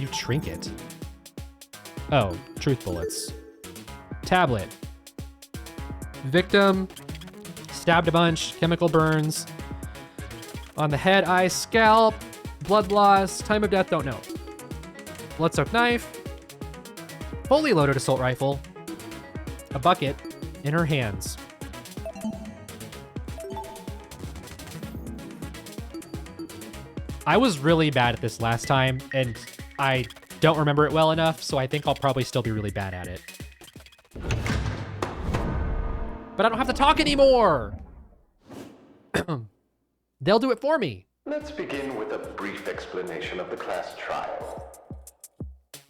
View trinket. Oh, truth bullets. Tablet. Victim. Stabbed a bunch. Chemical burns. On the head, eyes, scalp. Blood loss. Time of death, don't know. Blood-soaked knife. Fully loaded assault rifle. A bucket in her hands. I was really bad at this last time, and I don't remember it well enough, so I think I'll probably still be really bad at it. But I don't have to talk anymore! They'll do it for me. Let's begin with a brief explanation of the class trial.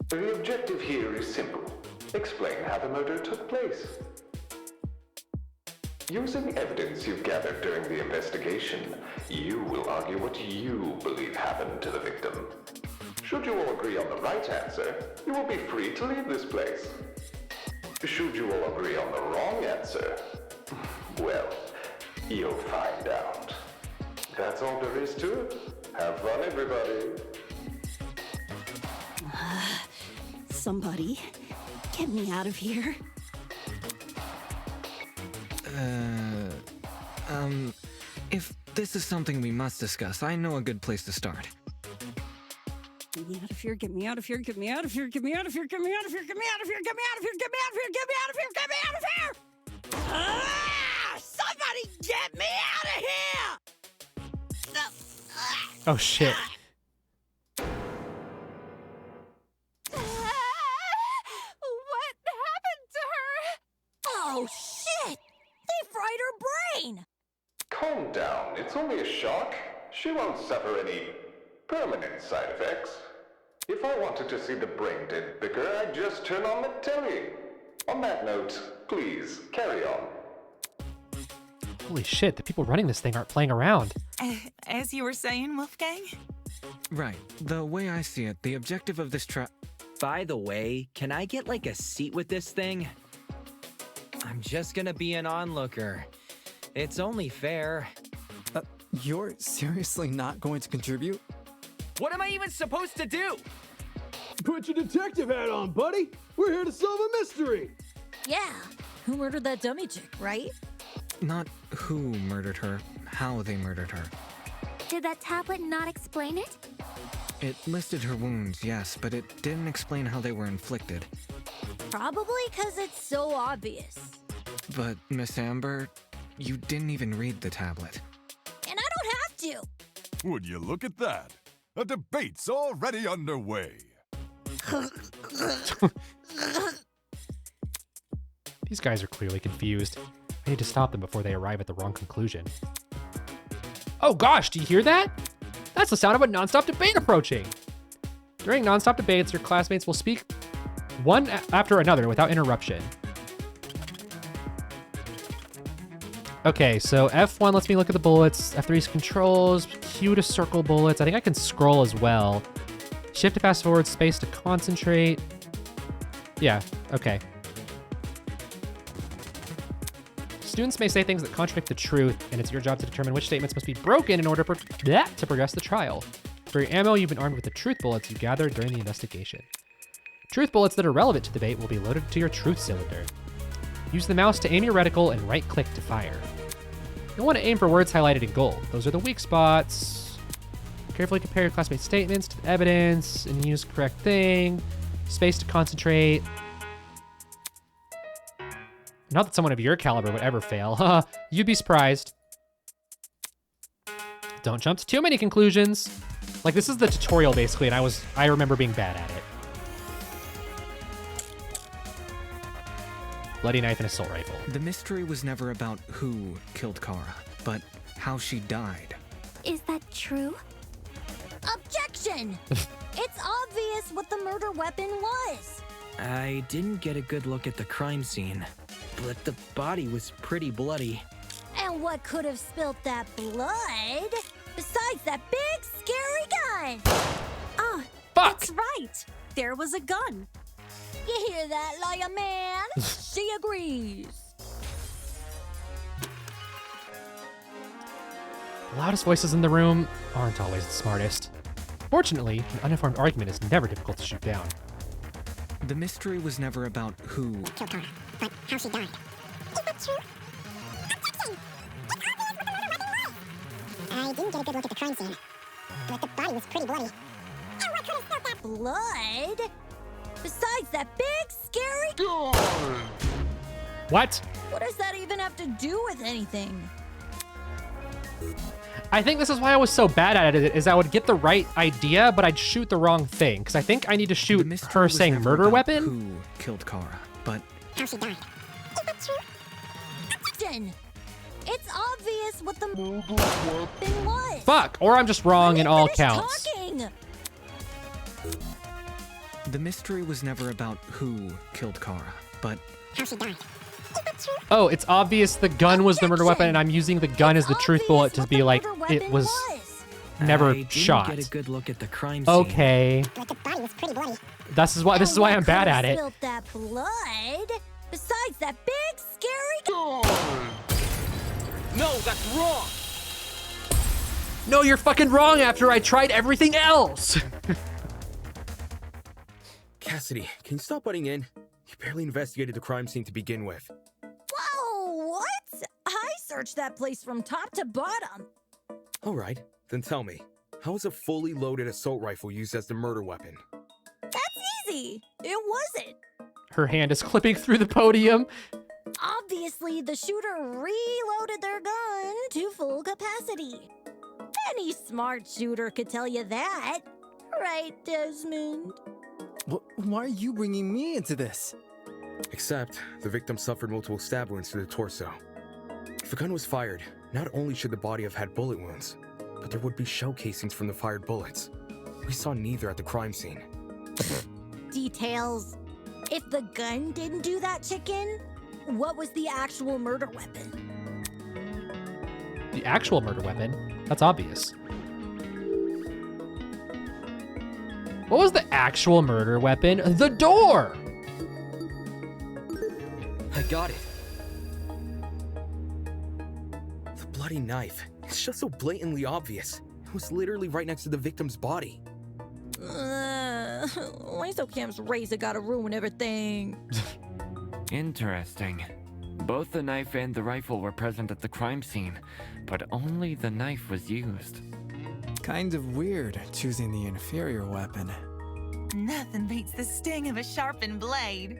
The objective here is simple. Explain how the murder took place. Using evidence you've gathered during the investigation, you will argue what you believe happened to the victim. Should you all agree on the right answer, you will be free to leave this place. Should you all agree on the wrong answer, well, you'll find out. That's all there is to it. Have fun, everybody. Somebody, get me out of here. If this is something we must discuss, I know a good place to start. Get me out of here, get me out of here, get me out of here, get me out of here, get me out of here, get me out of here, get me out of here, get me out of here, get me out of here, get me out of here! Ah! Somebody get me out of here! Oh, shit. What happened to her? Oh, shit! They fried her brain! Calm down. It's only a shock. She won't suffer any permanent side effects. If I wanted to see the brain dead bicker, I'd just turn on the telly. On that note, please, carry on. Holy shit, the people running this thing aren't playing around. As you were saying, Wolfgang? Right. The way I see it, the objective of this By the way, can I get like a seat with this thing? I'm just gonna be an onlooker. It's only fair. You're seriously not going to contribute? What am I even supposed to do? Put your detective hat on, buddy. We're here to solve a mystery. Yeah, who murdered that dummy chick, right? Not who murdered her, how they murdered her. Did that tablet not explain it? It listed her wounds, yes, but it didn't explain how they were inflicted. Probably because it's so obvious. But, Miss Amber, you didn't even read the tablet. And I don't have to. Would you look at that? A debate's already underway. These guys are clearly confused. I need to stop them before they arrive at the wrong conclusion. Oh gosh, do you hear that? That's the sound of a nonstop debate approaching. During nonstop debates, your classmates will speak one after another without interruption. Okay, so F1 lets me look at the bullets. F3 is controls. Q to circle bullets. I think I can scroll as well. Shift to fast forward. Space to concentrate. Yeah, okay. Students may say things that contradict the truth, and it's your job to determine which statements must be broken in order to progress the trial. For your ammo, you've been armed with the truth bullets you gathered during the investigation. Truth bullets that are relevant to the debate will be loaded to your truth cylinder. Use the mouse to aim your reticle and right-click to fire. You'll want to aim for words highlighted in gold. Those are the weak spots. Carefully compare your classmates' statements to the evidence and use the correct thing. Space to concentrate. Not that someone of your caliber would ever fail. You'd be surprised. Don't jump to too many conclusions. Like, this is the tutorial, basically, and I remember being bad at it. Bloody knife and assault rifle. The mystery was never about who killed Kara, but how she died. Is that true? Objection! It's obvious what the murder weapon was. I didn't get a good look at the crime scene, but the body was pretty bloody. And what could have spilt that blood? Besides that big, scary gun! Ah, Fuck! That's right. There was a gun. You hear that, liar man? She agrees. The loudest voices in the room aren't always the smartest. Fortunately, an uninformed argument is never difficult to shoot down. The mystery was never about who Killed Kara, but how she died. Is that true? Objection! It's obvious what the murder weapon was! I didn't get a good look at the crime scene, but the body was pretty bloody. And what could have spilled that blood? Besides that big, scary... What? What does that even have to do with anything? I think this is why I was so bad at it, is I would get the right idea, but I'd shoot the wrong thing. Because I think I need to the shoot mystery her was saying never murder about weapon. who killed Kara, but How she died. Is that true? Objection! It's obvious what the weapon was. Fuck, or I'm just wrong in all Finish counts. talking. the mystery was never about who killed Kara, but How she died. Is that true? Oh, it's obvious the gun was the murder weapon, and I'm using the gun as the truth bullet to be like, it was never I didn't shot. get a good look at the crime scene. Okay, But the body was pretty bloody. this is why I'm bad at it. Spilled that blood. Besides that big, scary... No, that's wrong! No, you're fucking wrong after I tried everything else. Cassidy, can you stop butting in? You barely investigated the crime scene to begin with. Whoa, what? I searched that place from top to bottom. All right, then tell me, how was a fully loaded assault rifle used as the murder weapon? That's easy. It wasn't. Her hand is clipping through the podium. Obviously, the shooter reloaded their gun to full capacity. Any smart shooter could tell you that. Right, Desmond? Why are you bringing me into this? Except, the victim suffered multiple stab wounds to the torso. If a gun was fired, not only should the body have had bullet wounds, but there would be shell casings from the fired bullets. We saw neither at the crime scene. Details. If the gun didn't do that, chicken, what was the actual murder weapon? The actual murder weapon? That's obvious. What was the actual murder weapon? The door! I got it. The bloody knife. It's just so blatantly obvious. It was literally right next to the victim's body. Cam's razor gotta ruin everything. Interesting. Both the knife and the rifle were present at the crime scene, but only the knife was used. Kind of weird choosing the inferior weapon. Nothing beats the sting of a sharpened blade.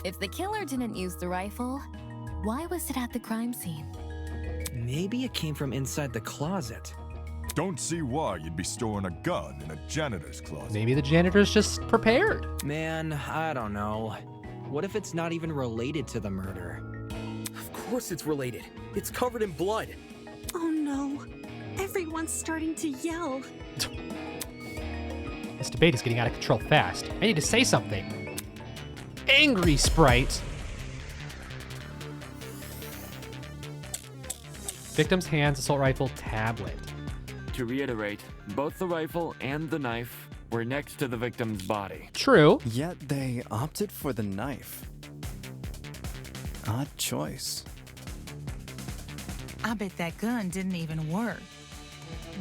If the killer didn't use the rifle, why was it at the crime scene? Maybe it came from inside the closet. Don't see why you'd be storing a gun in a janitor's closet. Maybe the janitor's just prepared. Man, I don't know. What if it's not even related to the murder? Of course it's related. It's covered in blood. Oh no. Everyone's starting to yell. This debate is getting out of control fast. I need to say something. Angry Sprite. Victim's hands, assault rifle, tablet. To reiterate, both the rifle and the knife were next to the victim's body. True. Yet they opted for the knife. Odd choice. I bet that gun didn't even work.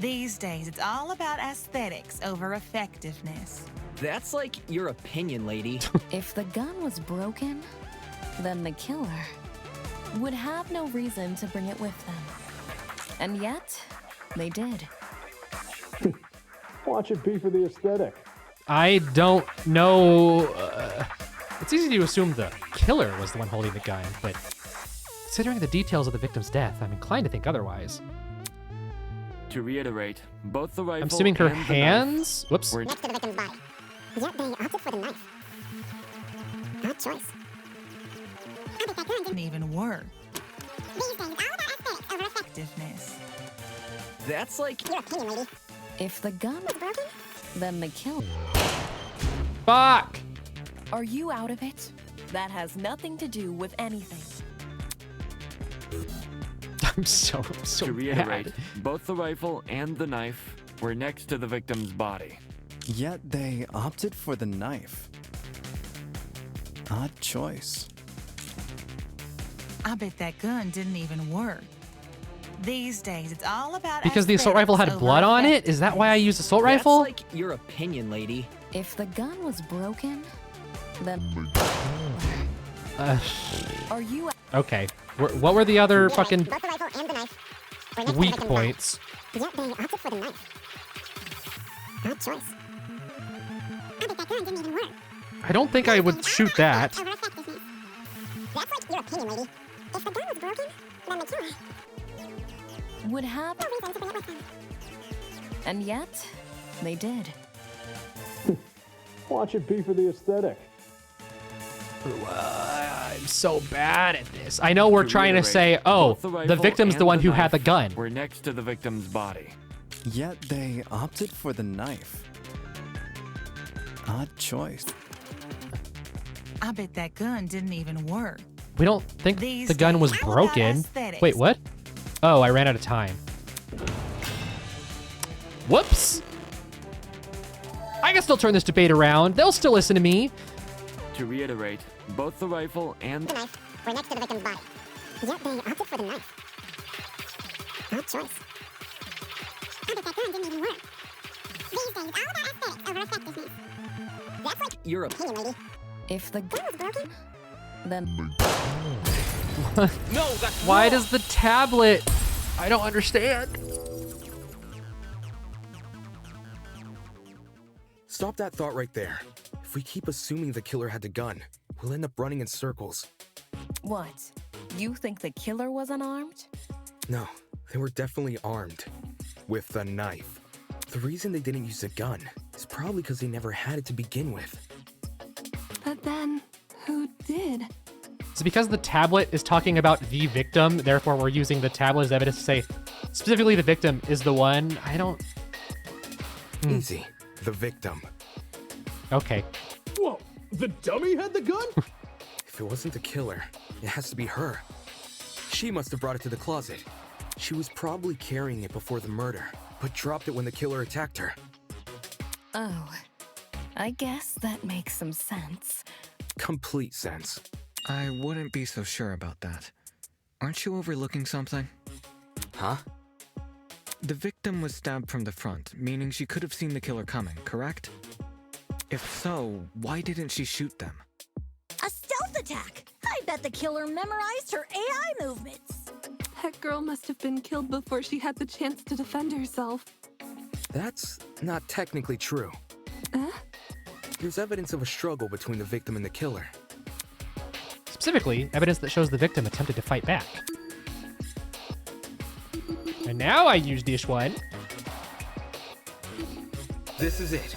These days, it's all about aesthetics over effectiveness. That's like your opinion, lady. If the gun was broken, then the killer would have no reason to bring it with them. And yet, they did. Watch it be for the aesthetic. I don't know. It's easy to assume the killer was the one holding the gun, but considering the details of the victim's death, I'm inclined to think otherwise. To reiterate, both the rifle I'm assuming her and the hands. knife Whoops. were Next to the victim's body. Yet they opted for the knife. Odd choice. I bet that gun Didn't even work. These days, it's all about aesthetics over Effectiveness. That's like your opinion, lady. If the gun Was broken? then the killer. Fuck. Are you out of it? That has nothing to do with anything. I'm so To reiterate, both the rifle and the knife were next to the victim's body. Yet they opted for the knife. Odd choice. I bet that gun didn't even work. These days, it's all about Because the assault rifle had aesthetics blood over on it? Is that why I used assault rifle? That's like your opinion, lady. If the gun was broken, then... Are you... Okay. What were the other fucking Both the rifle and the knife were next to the weak victim's body. points? Yet they opted for the knife. Odd choice. I bet that gun didn't even work. I don't think I would shoot that. Over effectiveness. That's like your opinion, lady. If the gun was broken, then the killer would have... no reason to bring it with them. And yet, they did. Watch it be for the aesthetic. I'm so bad at this. I know we're trying to say, oh, both the the rifle victim's the and one the who had the knife gun. We're next to the victim's body. Yet they opted for the knife. Odd choice. I bet that gun didn't even work. We don't think These the gun was days, all about broken. aesthetics. Wait, what? Oh, I ran out of time. Whoops. I can still turn this debate around. They'll still listen to me. To reiterate, both the rifle and The knife were next to the victim's body. Yet they opted for the knife. Odd choice. I bet that gun didn't even work. These days, all about aesthetics over effectiveness. That's like Your opinion, lady. If the Gun was broken, then... No, that's Why wrong. does the tablet... I don't understand. Stop that thought right there. If we keep assuming the killer had the gun, we'll end up running in circles. What? You think the killer was unarmed? No, they were definitely armed. With the knife. The reason they didn't use a gun is probably because they never had it to begin with. But then, who did? It's because the tablet is talking about the victim, therefore we're using the tablet as evidence to say specifically the victim is the one. I don't... Easy. The victim. Okay. Whoa, the dummy had the gun? If it wasn't the killer, it has to be her. She must have brought it to the closet. She was probably carrying it before the murder, but dropped it when the killer attacked her. Oh, I guess that makes some sense. Complete sense. I wouldn't be so sure about that. Aren't you overlooking something? Huh? The victim was stabbed from the front, meaning she could have seen the killer coming, correct? If so, why didn't she shoot them? A stealth attack! I bet the killer memorized her AI movements. That girl must have been killed before she had the chance to defend herself. That's not technically true. There's evidence of a struggle between the victim and the killer. Specifically, evidence that shows the victim attempted to fight back. And now I use this one. This is it.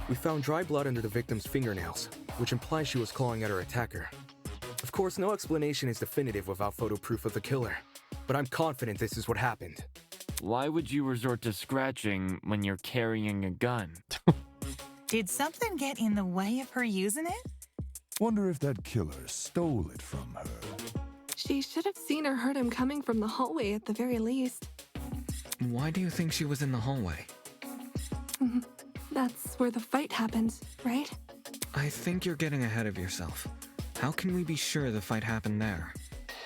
We found dry blood under the victim's fingernails, which implies she was clawing at her attacker. Of course, no explanation is definitive without photo proof of the killer, but I'm confident this is what happened. why would you resort to scratching when you're carrying a gun? Did something get in the way of her using it? Wonder if that killer stole it from her. She should have seen or heard him coming from the hallway at the very least. Why do you think she was in the hallway? That's where the fight happened, right? I think you're getting ahead of yourself. How can we be sure the fight happened there?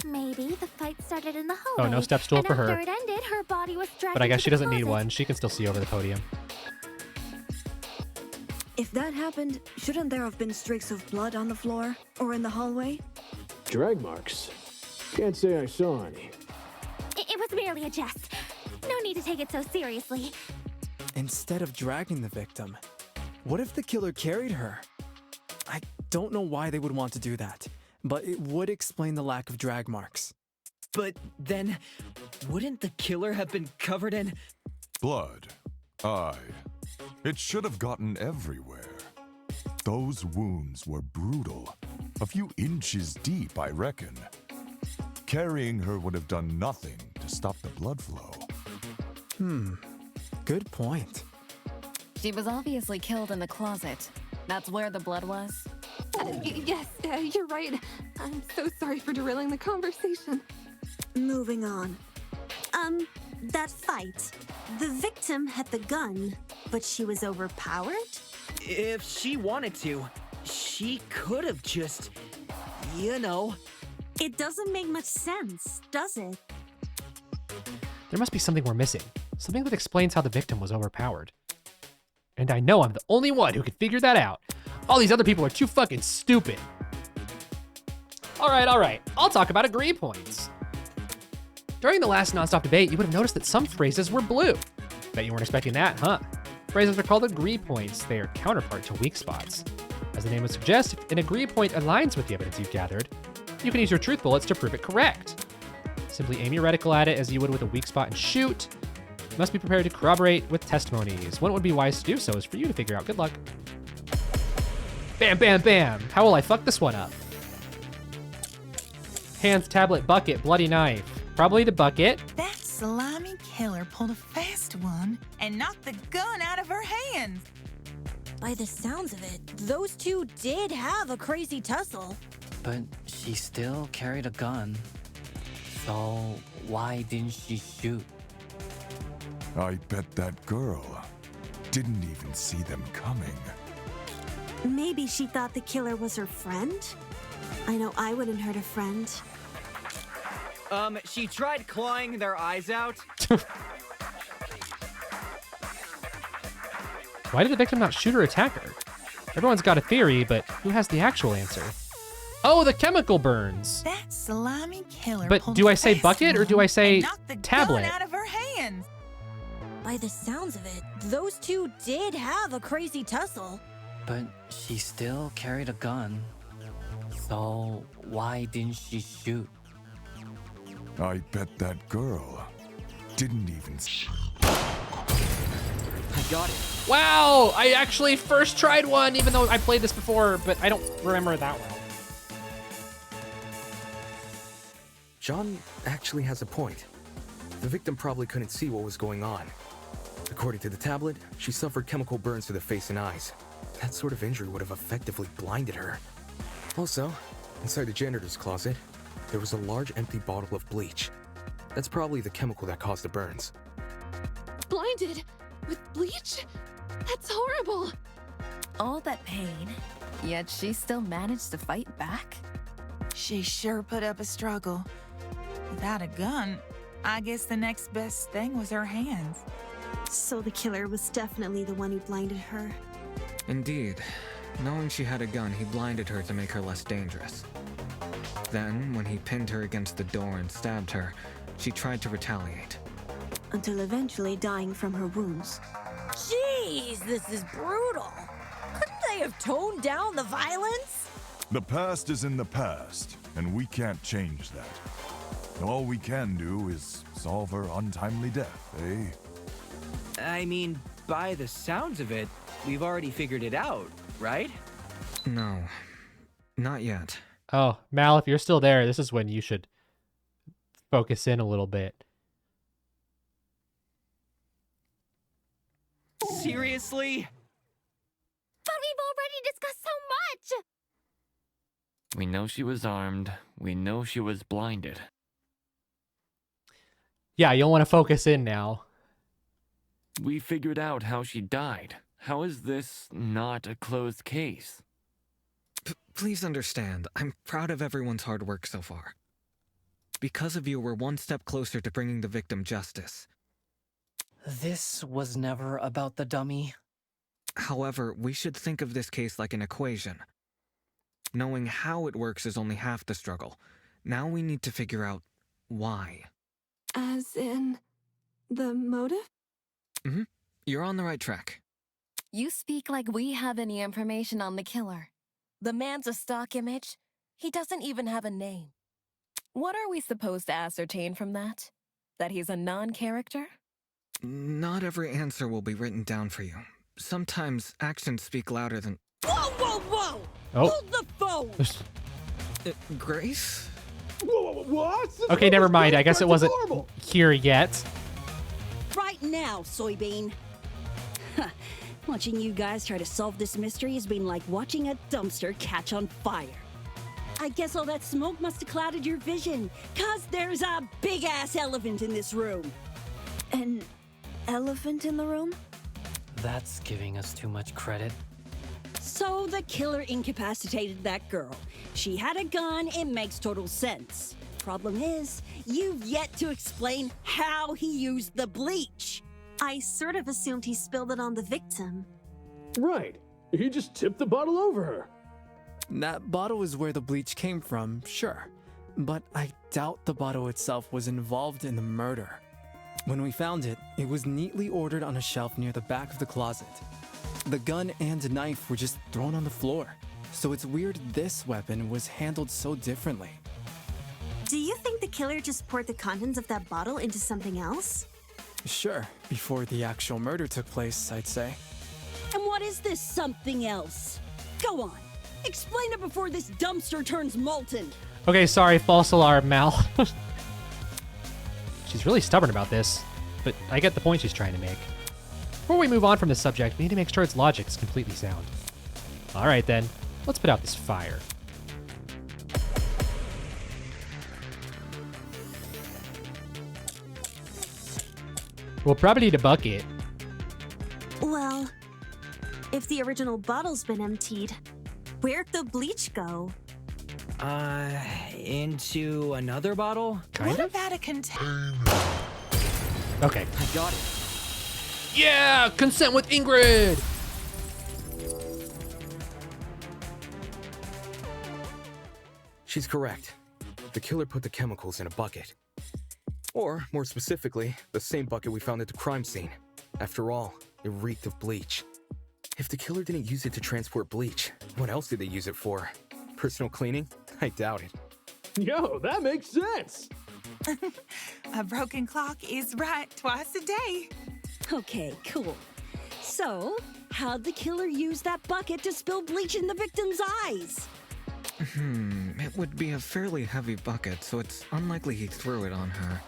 Maybe the fight started in the hallway. Oh, no step stool and for her. after it ended, her body was dragged But I guess into she the doesn't need closet. one. She can still see over the podium. If that happened, shouldn't there have been streaks of blood on the floor or in the hallway? Drag marks. Can't say I saw any. It was merely a jest. No need to take it so seriously. Instead of dragging the victim, what if the killer carried her? I don't know why they would want to do that, but it would explain the lack of drag marks. But then, wouldn't the killer have been covered in... Blood. Aye. It should have gotten everywhere. Those wounds were brutal. A few inches deep, I reckon. Carrying her would have done nothing to stop the blood flow. Good point. She was obviously killed in the closet. That's where the blood was. Yes, you're right. I'm so sorry for derailing the conversation. Moving on. That fight. The victim had the gun, but she was overpowered? If she wanted to, she could have just, you know... It doesn't make much sense, does it? There must be something we're missing. Something that explains how the victim was overpowered. And I know I'm the only one who can figure that out. All these other people are too fucking stupid. All right. I'll talk about agree points. During the last nonstop debate, you would have noticed that some phrases were blue. Bet you weren't expecting that, huh? Phrases are called agree points. They are counterpart to weak spots. As the name would suggest, if an agree point aligns with the evidence you've gathered, you can use your truth bullets to prove it correct. Simply aim your reticle at it as you would with a weak spot and shoot. You must be prepared to corroborate with testimonies. When it would be wise to do so is for you to figure out. Good luck. Bam, bam, bam. How will I fuck this one up? Hands, tablet, bucket, bloody knife. Probably the bucket. That slimy killer pulled a fast one and knocked the gun out of her hands. By the sounds of it, those two did have a crazy tussle. But she still carried a gun. So why didn't she shoot? I bet that girl didn't even see them coming. Maybe she thought the killer was her friend? I know I wouldn't hurt a friend. She tried clawing their eyes out. Why did the victim not shoot or attack her? Everyone's got a theory, but who has the actual answer? Oh, the chemical burns. That slimy killer. But do I say bucket or do I say tablet? Gun out of her hands. By the sounds of it, those two did have a crazy tussle. But she still carried a gun. So why didn't she shoot? I bet that girl didn't even. I got it. Wow, I actually first tried one, even though I played this before, but I don't remember that well. John actually has a point. The victim probably couldn't see what was going on. According to the tablet, she suffered chemical burns to the face and eyes. That sort of injury would have effectively blinded her. Also, inside the janitor's closet, there was a large empty bottle of bleach. That's probably the chemical that caused the burns. Blinded? With bleach? That's horrible. All that pain, yet she still managed to fight back? She sure put up a struggle. Without a gun, I guess the next best thing was her hands. So the killer was definitely the one who blinded her. Indeed. Knowing she had a gun, he blinded her to make her less dangerous. Then, when he pinned her against the door and stabbed her, she tried to retaliate. Until eventually dying from her wounds. Jeez, this is brutal. Couldn't they have toned down the violence? The past is in the past, and we can't change that. All we can do is solve her untimely death, eh? I mean, by the sounds of it, we've already figured it out, right? No, not yet. Oh, Mal, if you're still there, this is when you should focus in a little bit. Seriously? But we've already discussed so much! We know she was armed. We know she was blinded. Yeah, you'll want to focus in now. We figured out how she died. How is this not a closed case? Please understand, I'm proud of everyone's hard work so far. Because of you, we're one step closer to bringing the victim justice. This was never about the dummy. However, we should think of this case like an equation. Knowing how it works is only half the struggle. Now we need to figure out why. As in, the motive? Mm-hmm. You're on the right track. You speak like we have any information on the killer. The man's a stock image. He doesn't even have a name. What are we supposed to ascertain from that? That he's a non-character? Not every answer will be written down for you. Sometimes actions speak louder than... Whoa, whoa, whoa! Oh. Hold the phone! Grace? Whoa, what? Okay, never mind. I guess it wasn't here yet. Right now, soybean. Watching you guys try to solve this mystery has been like watching a dumpster catch on fire. I guess all that smoke must have clouded your vision, 'cause there's a big-ass elephant in this room. An elephant in the room? That's giving us too much credit. So the killer incapacitated that girl. She had a gun, it makes total sense. Problem is, you've yet to explain how he used the bleach. I sort of assumed he spilled it on the victim. Right. He just tipped the bottle over her. That bottle is where the bleach came from, sure. But I doubt the bottle itself was involved in the murder. When we found it, it was neatly ordered on a shelf near the back of the closet. The gun and knife were just thrown on the floor, so it's weird this weapon was handled so differently. Do you think the killer just poured the contents of that bottle into something else? Sure, before the actual murder took place, I'd say. And what is this something else? Go on, explain it before this dumpster turns molten. Okay, sorry, false alarm, Mal. She's really stubborn about this, but I get the point she's trying to make. Before we move on from this subject, we need to make sure its logic is completely sound. Alright then, let's put out this fire. We'll probably need a bucket. Well, if the original bottle's been emptied, where'd the bleach go? Into another bottle? What about a container? Okay. I got it. Yeah! Consent with Ingrid! She's correct. The killer put the chemicals in a bucket. Or, more specifically, the same bucket we found at the crime scene. After all, it reeked of bleach. If the killer didn't use it to transport bleach, what else did they use it for? Personal cleaning? I doubt it. Yo, that makes sense! A broken clock is right twice a day. Okay, cool. So, how'd the killer use that bucket to spill bleach in the victim's eyes? It would be a fairly heavy bucket, so it's unlikely he threw it on her.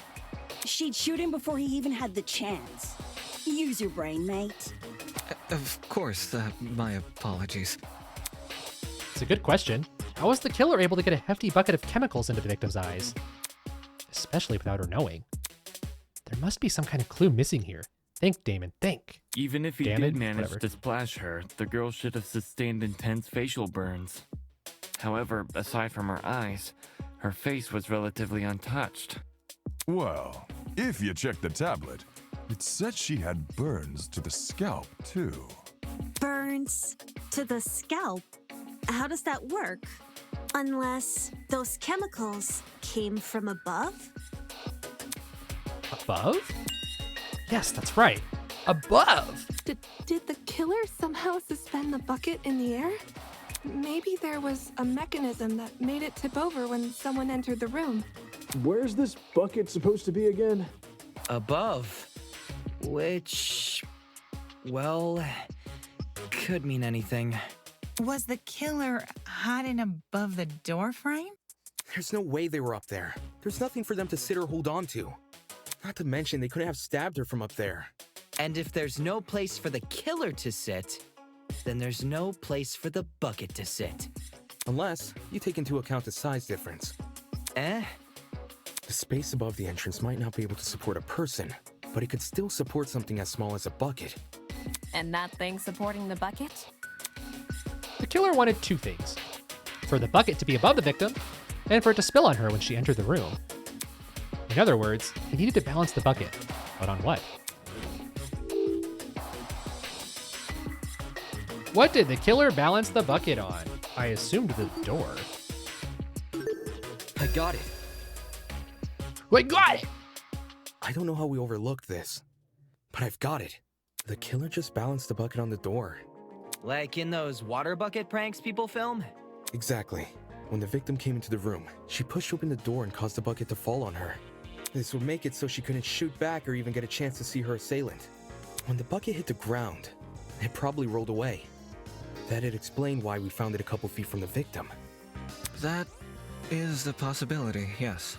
She'd shoot him before he even had the chance. Use your brain, mate. Of course, my apologies. It's a good question. How was the killer able to get a hefty bucket of chemicals into the victim's eyes? Especially without her knowing. There must be some kind of clue missing here. Think, Damon, think. Even if he Damn did it, manage whatever. to splash her, the girl should have sustained intense facial burns. However, aside from her eyes, her face was relatively untouched. Well, if you check the tablet, it said she had burns to the scalp, too. Burns to the scalp? How does that work? Unless those chemicals came from above? Above? Yes, that's right. Above! Did the killer somehow suspend the bucket in the air? Maybe there was a mechanism that made it tip over when someone entered the room. Where's this bucket supposed to be again? Above. Which, well, could mean anything. Was the killer hiding above the door frame? There's no way they were up there. There's nothing for them to sit or hold on to. Not to mention, they couldn't have stabbed her from up there. And if there's no place for the killer to sit, then there's no place for the bucket to sit. Unless you take into account the size difference. Eh? The space above the entrance might not be able to support a person, but it could still support something as small as a bucket. And that thing supporting the bucket? The killer wanted two things. For the bucket to be above the victim, and for it to spill on her when she entered the room. In other words, he needed to balance the bucket. But on what? What did the killer balance the bucket on? I assumed the door. I got it. We got it! I don't know how we overlooked this, but I've got it. The killer just balanced the bucket on the door. Like in those water bucket pranks people film? Exactly. When the victim came into the room, she pushed open the door and caused the bucket to fall on her. This would make it so she couldn't shoot back or even get a chance to see her assailant. When the bucket hit the ground, it probably rolled away. That'd explain why we found it a couple feet from the victim. That is a possibility, yes.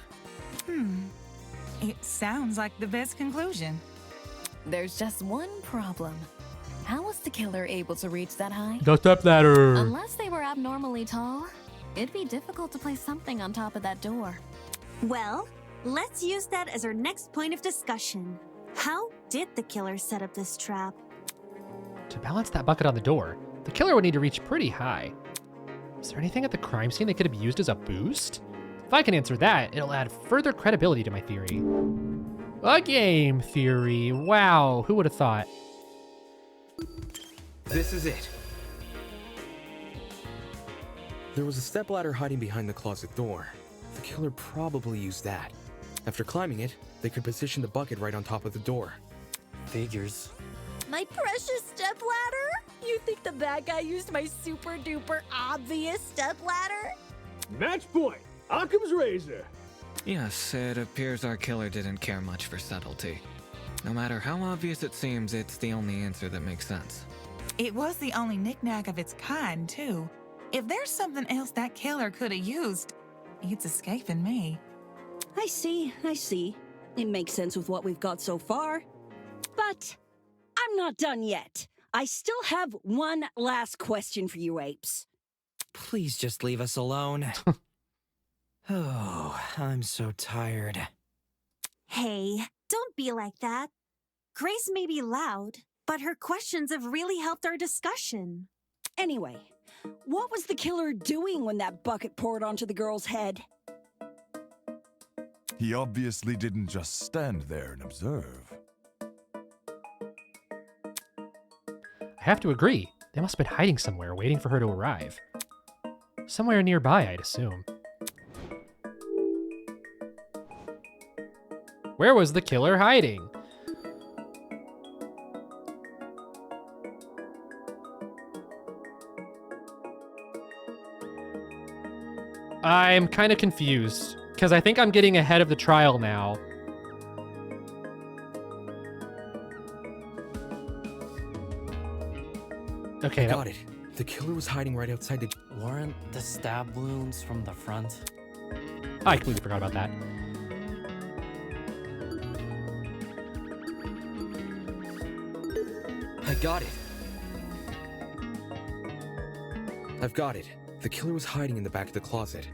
It sounds like the best conclusion. There's just one problem. How was the killer able to reach that high? The step ladder! Unless they were abnormally tall, it'd be difficult to place something on top of that door. Well, let's use that as our next point of discussion. How did the killer set up this trap? To balance that bucket on the door, The killer would need to reach pretty high. Is there anything at the crime scene they could have used as a boost? If I can answer that, it'll add further credibility to my theory. A game theory. Wow, who would have thought? This is it. There was a stepladder hiding behind the closet door. The killer probably used that. After climbing it, they could position the bucket right on top of the door. Figures. My precious stepladder? You think the bad guy used my super duper obvious stepladder? Match point. Occam's razor. Yes, it appears our killer didn't care much for subtlety. No matter how obvious it seems, it's the only answer that makes sense. It was the only knickknack of its kind, too. If there's something else that killer could have used, it's escaping me. I see. It makes sense with what we've got so far. But I'm not done yet. I still have one last question for you apes. Please just leave us alone. Oh, I'm so tired. Hey, don't be like that. Grace may be loud, but her questions have really helped our discussion. Anyway, what was the killer doing when that bucket poured onto the girl's head? He obviously didn't just stand there and observe. I have to agree. They must have been hiding somewhere, waiting for her to arrive. Somewhere nearby, I'd assume. Where was the killer hiding? I'm kind of confused, because I think I'm getting ahead of the trial now. Okay, Got it. The killer was hiding right outside the... Weren't the stab wounds from the front? I completely forgot about that. I got it. I've got it. The killer was hiding in the back of the closet.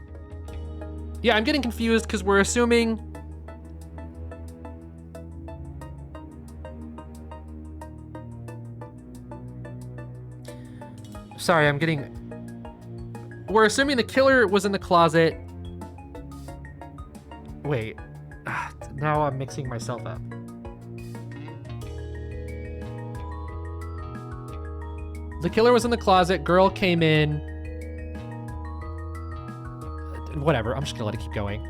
Yeah, I'm getting confused because we're assuming... Sorry, I'm getting... We're assuming the killer was in the closet. Wait. Now I'm mixing myself up. The killer was in the closet, girl came in. Whatever, I'm just gonna let it keep going.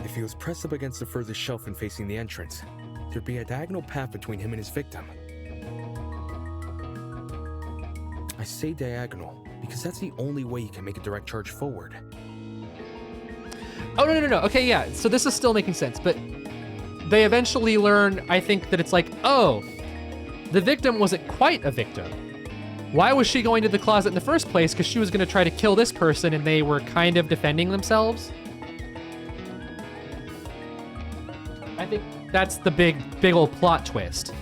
If he was pressed up against the furthest shelf and facing the entrance, there'd be a diagonal path between him and his victim. I say diagonal because that's the only way you can make a direct charge forward. Oh, no. Okay, yeah, so this is still making sense, but they eventually learn, I think, that it's like, oh, the victim wasn't quite a victim. Why was she going to the closet in the first place? Because she was going to try to kill this person and they were kind of defending themselves. I think that's the big old plot twist.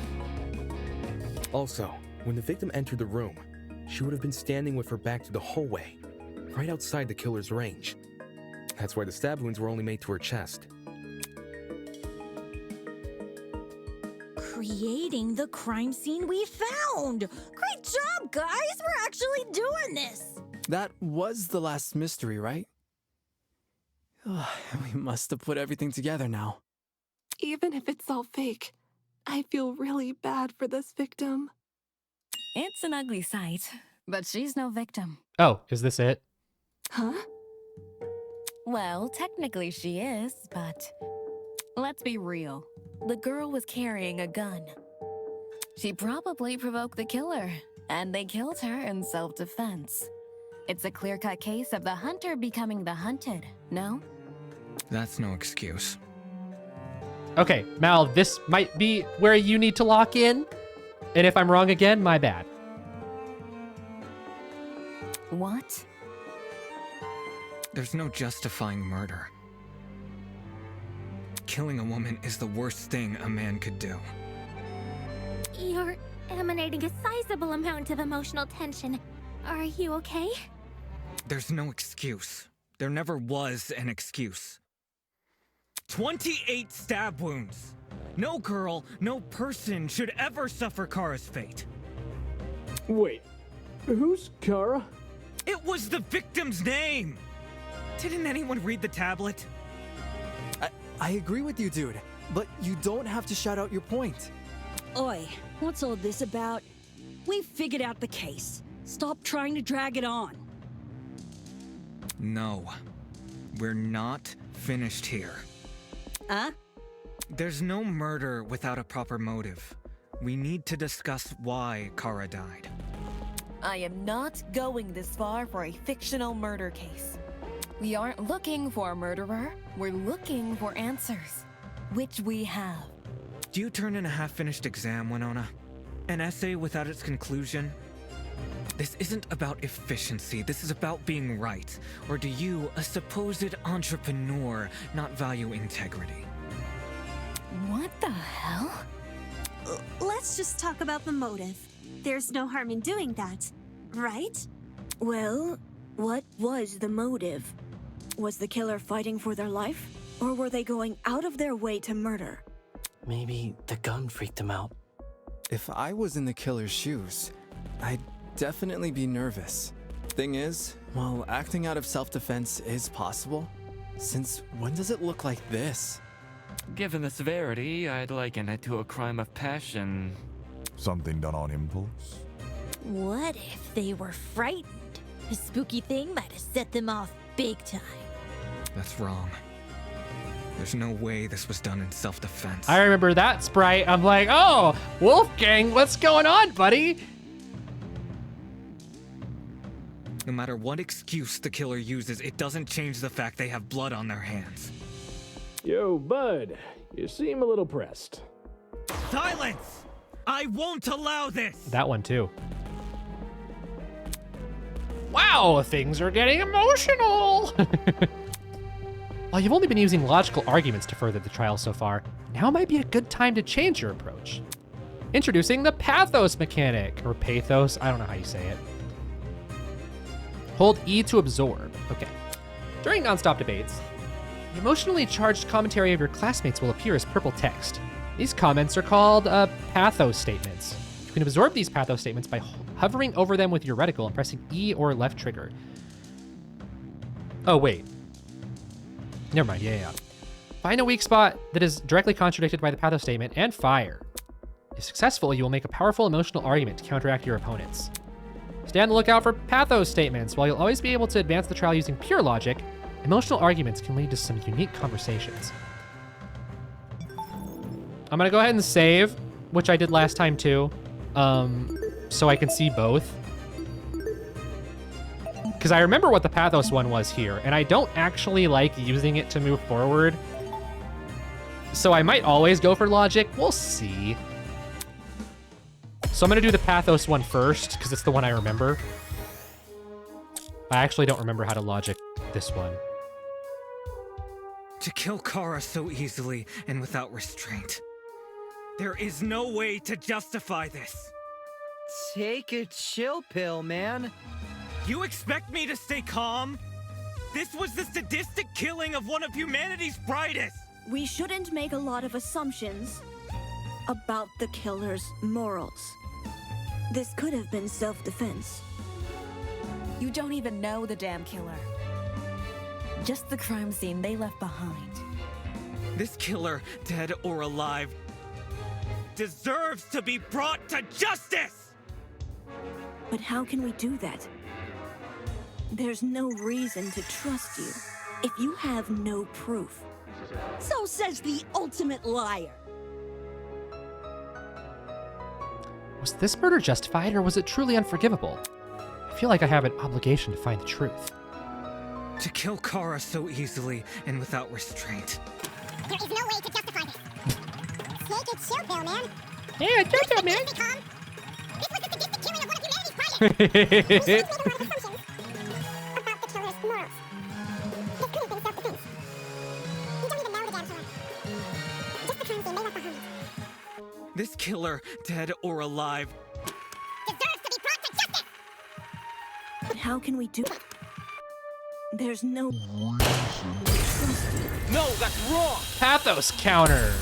Also, when the victim entered the room, she would have been standing with her back to the hallway, right outside the killer's range. That's why the stab wounds were only made to her chest. Creating the crime scene we found! Great job, guys! We're actually doing this! That was the last mystery, right? We must have put everything together now. Even if it's all fake, I feel really bad for this victim. It's an ugly sight, but she's no victim. Oh, is this it? Huh? Well, technically she is, but let's be real. The girl was carrying a gun. She probably provoked the killer, and they killed her in self-defense. It's a clear-cut case of the hunter becoming the hunted, no? That's no excuse. Okay, Mal, this might be where you need to lock in. And if I'm wrong again, my bad. What? There's no justifying murder. Killing a woman is the worst thing a man could do. You're emanating a sizable amount of emotional tension. Are you okay? There's no excuse. There never was an excuse. 28 stab wounds! No girl, no person should ever suffer Kara's fate. Wait, who's Kara? It was the victim's name! Didn't anyone read the tablet? I agree with you, dude, but you don't have to shout out your point. Oi, what's all this about? We figured out the case. Stop trying to drag it on. No. We're not finished here. Huh? There's no murder without a proper motive. We need to discuss why Kara died. I am not going this far for a fictional murder case. We aren't looking for a murderer. We're looking for answers, which we have. Do you turn in a half-finished exam, Winona? An essay without its conclusion? This isn't about efficiency, this is about being right. Or do you, a supposed entrepreneur, not value integrity? What the hell? Let's just talk about the motive. There's no harm in doing that, right? Well, what was the motive? Was the killer fighting for their life? Or were they going out of their way to murder? Maybe the gun freaked him out. If I was in the killer's shoes, I'd definitely be nervous. Thing is, while acting out of self-defense is possible, since when does it look like this? Given the severity, I'd liken it to a crime of passion. Something done on impulse? What if they were frightened? A spooky thing might have set them off big time. That's wrong. There's no way this was done in self-defense. I remember that sprite. I'm like, oh, Wolfgang, what's going on, buddy? No matter what excuse the killer uses, it doesn't change the fact they have blood on their hands. Yo, bud, you seem a little pressed. Silence! I won't allow this! That one too. Wow, things are getting emotional. While you've only been using logical arguments to further the trial so far, now might be a good time to change your approach. Introducing the pathos mechanic, or pathos, I don't know how you say it. Hold E to absorb. Okay. During nonstop debates, the emotionally charged commentary of your classmates will appear as purple text. These comments are called pathos statements. You can absorb these pathos statements by hovering over them with your reticle and pressing E or left trigger. Oh, wait. Never mind, yeah. Find a weak spot that is directly contradicted by the pathos statement and fire. If successful, you will make a powerful emotional argument to counteract your opponents. Stay on the lookout for pathos statements. While you'll always be able to advance the trial using pure logic, emotional arguments can lead to some unique conversations. I'm gonna go ahead and save, which I did last time too, so I can see both. Because I remember what the pathos one was here, and I don't actually like using it to move forward. So I might always go for logic. We'll see. So I'm gonna do the pathos one first, because it's the one I remember. I actually don't remember how to logic this one. To kill Kara so easily and without restraint. There is no way to justify this. Take a chill pill, man. You expect me to stay calm? This was the sadistic killing of one of humanity's brightest! We shouldn't make a lot of assumptions about the killer's morals. This could have been self-defense. You don't even know the damn killer. Just the crime scene they left behind. This killer, dead or alive, deserves to be brought to justice! But how can we do that? There's no reason to trust you if you have no proof. So says the ultimate liar. Was this murder justified, or was it truly unforgivable? I feel like I have an obligation to find the truth. To kill Kara so easily and without restraint. There is no way to justify this. Take a chill pill, man. Yeah, chill pill, man. Stay calm. This was the sadistic killing of one of humanity's brightest. We shouldn't make a lot of assumptions about the killer's morals. This could have been self-defense. You don't even know the damn killer. Just the crime scene they left behind. This killer, dead or alive, Deserves to be brought to justice. But how can we do it? There's no... No, that's wrong! Pathos counter.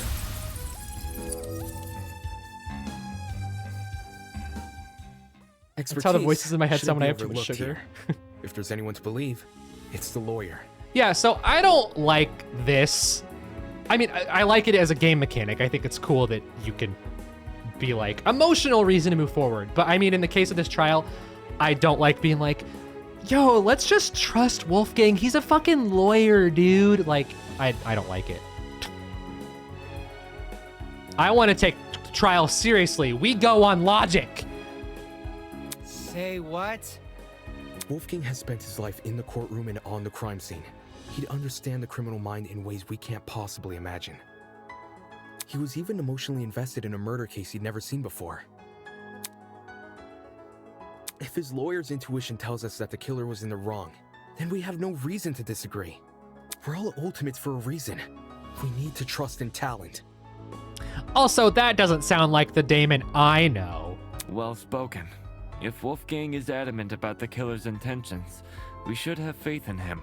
That's how the voices in my head sound when I have too much Shouldn't be sugar. overlooked here. If there's anyone to believe, it's the lawyer. Yeah, so I don't like this. I mean, I like it as a game mechanic. I think it's cool that you can be like, emotional reason to move forward. But I mean, in the case of this trial, I don't like being like, yo, let's just trust Wolfgang. He's a fucking lawyer, dude. Like, I don't like it. I want to take the trial seriously. We go on logic. Say what? Wolfgang has spent his life in the courtroom and on the crime scene. He'd understand the criminal mind in ways we can't possibly imagine. He was even emotionally invested in a murder case he'd never seen before. If his lawyer's intuition tells us that the killer was in the wrong, then we have no reason to disagree. We're all ultimates for a reason. We need to trust in talent. Also, that doesn't sound like the Damon I know. Well spoken. If Wolfgang is adamant about the killer's intentions, we should have faith in him.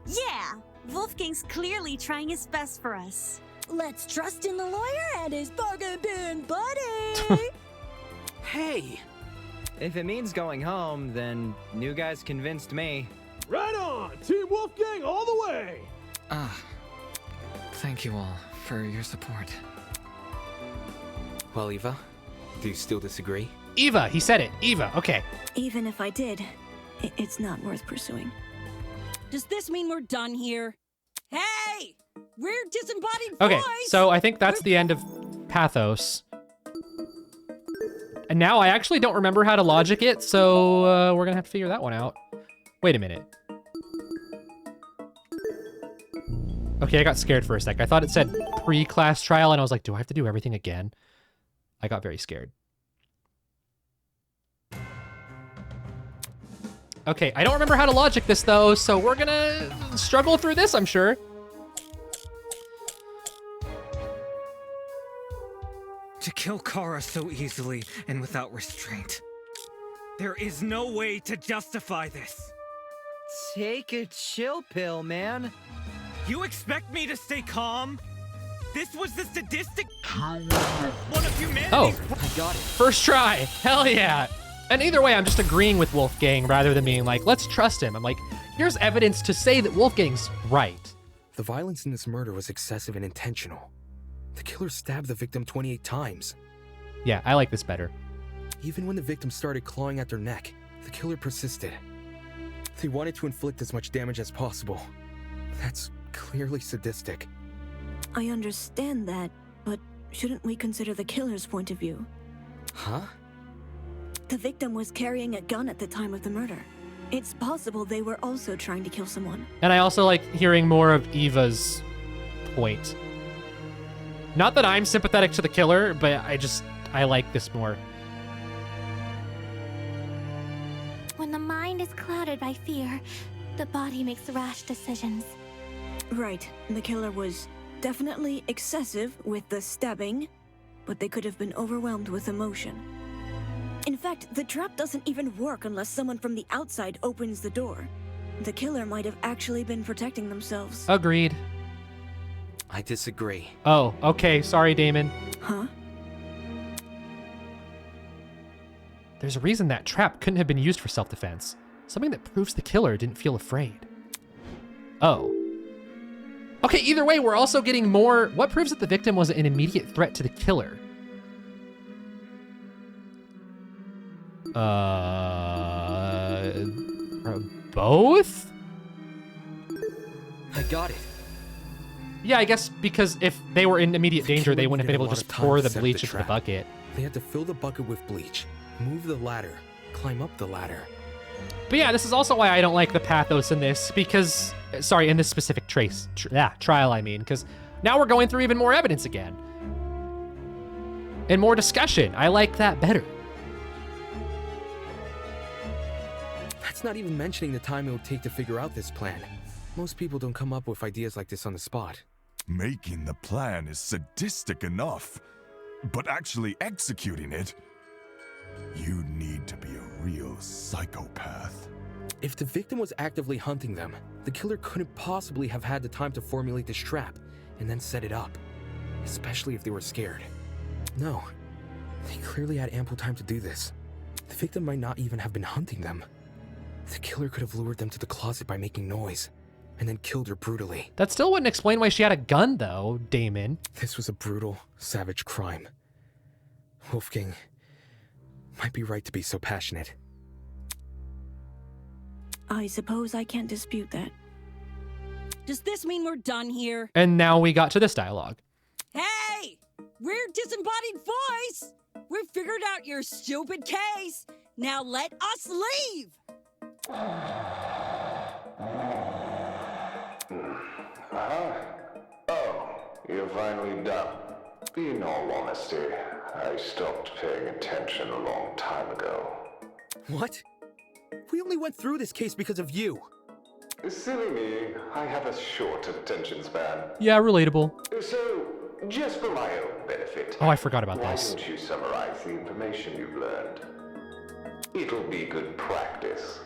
Yeah, Wolfgang's clearly trying his best for us. Let's trust in the lawyer and his bargain bin buddy. Hey! If it means going home, then new guys convinced me. Right on! Team Wolfgang all the way! Thank you all for your support. Well, Eva, do you still disagree? Eva, he said it. Eva, okay. Even if I did, it's not worth pursuing. Does this mean we're done here? Hey! We're disembodied Okay, boys! so I think that's the end of Pathos. And now I actually don't remember how to logic it, so we're gonna have to figure that one out. Wait a minute. Okay, I got scared for a sec. I thought it said pre-class trial, and I was like, do I have to do everything again? I got very scared. Okay, I don't remember how to logic this, though, so we're gonna struggle through this, I'm sure. To kill Kara so easily and without restraint. There is no way to justify this. Take a chill pill, man. You expect me to stay calm? This was the sadistic one of humanity's... Oh, I got it. First try. Hell yeah. And either way, I'm just agreeing with Wolfgang rather than being like, let's trust him. I'm like, here's evidence to say that Wolfgang's right. The violence in this murder was excessive and intentional. The killer stabbed the victim 28 times. Yeah, I like this better. Even when the victim started clawing at their neck, the killer persisted. They wanted to inflict as much damage as possible. That's clearly sadistic. I understand that, but shouldn't we consider the killer's point of view? Huh? The victim was carrying a gun at the time of the murder. It's possible they were also trying to kill someone. And I also like hearing more of Eva's point. Not that I'm sympathetic to the killer, but I like this more. When the mind is clouded by fear, the body makes rash decisions. Right, the killer was definitely excessive with the stabbing, but they could have been overwhelmed with emotion. In fact, the trap doesn't even work unless someone from the outside opens the door. The killer might have actually been protecting themselves. Agreed. I disagree. Oh, okay. Sorry, Damon. Huh? There's a reason that trap couldn't have been used for self-defense. Something that proves the killer didn't feel afraid. Oh. Okay, either way, we're also getting more... What proves that the victim was an immediate threat to the killer? Both? I got it. Yeah, I guess because if they were in immediate danger, they wouldn't have been able to just pour the bleach into the bucket. They had to fill the bucket with bleach, move the ladder, climb up the ladder. But yeah, this is also why I don't like the pathos in this, because... Sorry, in this specific trial, I mean, because now we're going through even more evidence again. And more discussion. I like that better. That's not even mentioning the time it would take to figure out this plan. Most people don't come up with ideas like this on the spot. Making the plan is sadistic enough, but actually executing it, you need to be a real psychopath. If the victim was actively hunting them, the killer couldn't possibly have had the time to formulate this trap and then set it up, especially if they were scared. No, they clearly had ample time to do this. The victim might not even have been hunting them. The killer could have lured them to the closet by making noise, and then killed her brutally. That still wouldn't explain why she had a gun, though, Damon. This was a brutal, savage crime. Wolfgang might be right to be so passionate. I suppose I can't dispute that. Does this mean we're done here? And now we got to this dialogue. Hey! We're Disembodied Voice! We figured out your stupid case. Now let us leave! Oh, you're finally done. In all honesty, I stopped paying attention a long time ago. What? We only went through this case because of you. Silly me, I have a short attention span. Yeah, relatable. So, just for my own benefit. Oh, I forgot about why this. don't you summarize the information you've learned? It'll be good practice.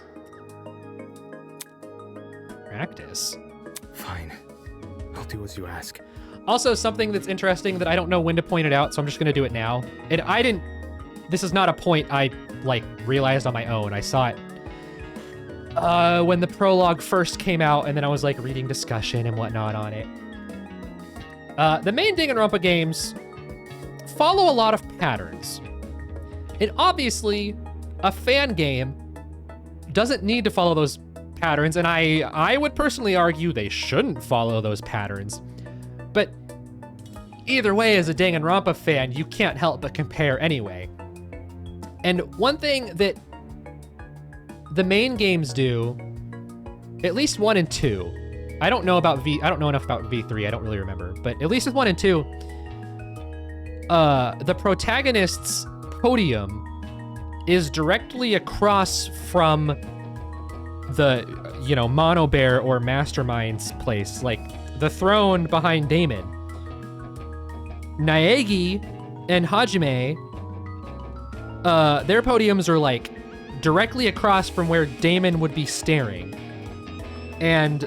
Practice? Fine. I'll do as you ask. Also, something that's interesting that I don't know when to point it out, so I'm just gonna do it now. And I didn't... This is not a point I, like, realized on my own. I saw it when the prologue first came out, and then I was, like, reading discussion and whatnot on it. The main Danganronpa games follow a lot of patterns. And obviously, a fan game doesn't need to follow those patterns, and I would personally argue they shouldn't follow those patterns. But either way, as a Danganronpa fan, you can't help but compare anyway. And one thing that the main games do, at least 1 and 2, I don't know enough about V3, I don't really remember, but at least with 1 and 2, the protagonist's podium is directly across from the, Mono Bear or Mastermind's place, like the throne behind Damon. Naegi and Hajime, their podiums are like directly across from where Damon would be staring. And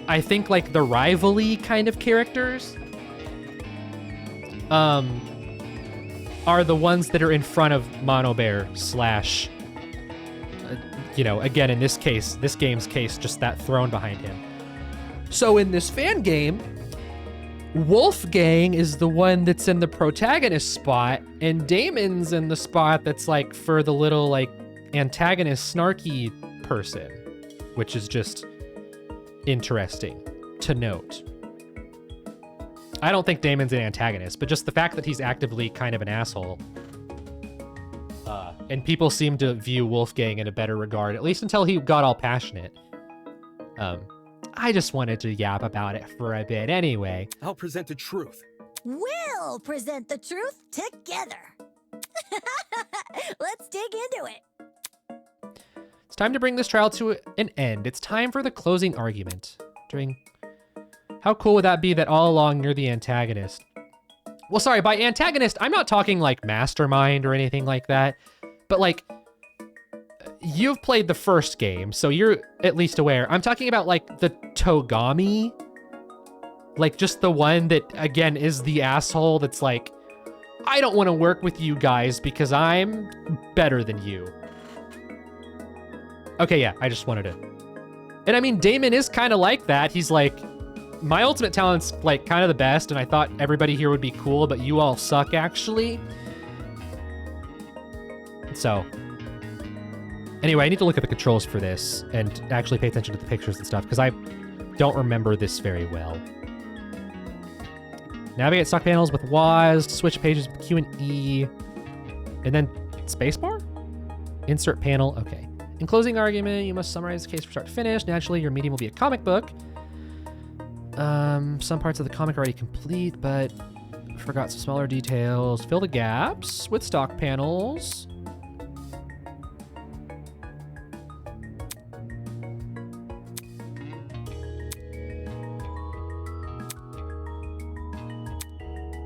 I think like the rivalry kind of characters are the ones that are in front of Mono Bear slash, again, in this game's case, just that throne behind him. So in this fan game, Wolfgang is the one that's in the protagonist spot, and Damon's in the spot that's like for the little like antagonist snarky person, which is just interesting to note. I don't think Damon's an antagonist, but just the fact that he's actively kind of an asshole. And people seem to view Wolfgang in a better regard, at least until he got all passionate. I just wanted to yap about it for a bit anyway. I'll present the truth. We'll present the truth together. Let's dig into it. It's time to bring this trial to an end. It's time for the closing argument. How cool would that be that all along you're the antagonist? Well, sorry, by antagonist, I'm not talking like Mastermind or anything like that, but like, you've played the first game, so you're at least aware. I'm talking about like the Togami, like just the one that, again, is the asshole that's like, I don't want to work with you guys because I'm better than you. Okay, yeah, I just wanted to. And I mean, Damon is kind of like that. He's like, my ultimate talent's like kind of the best, and I thought everybody here would be cool, but you all suck actually. So, anyway, I need to look at the controls for this and actually pay attention to the pictures and stuff, because I don't remember this very well. Navigate stock panels with WAS, switch pages with Q and E, and then spacebar? Insert panel, okay. In closing argument, you must summarize the case from start to finish. Naturally, your medium will be a comic book. Some parts of the comic are already complete, but forgot some smaller details. Fill the gaps with stock panels.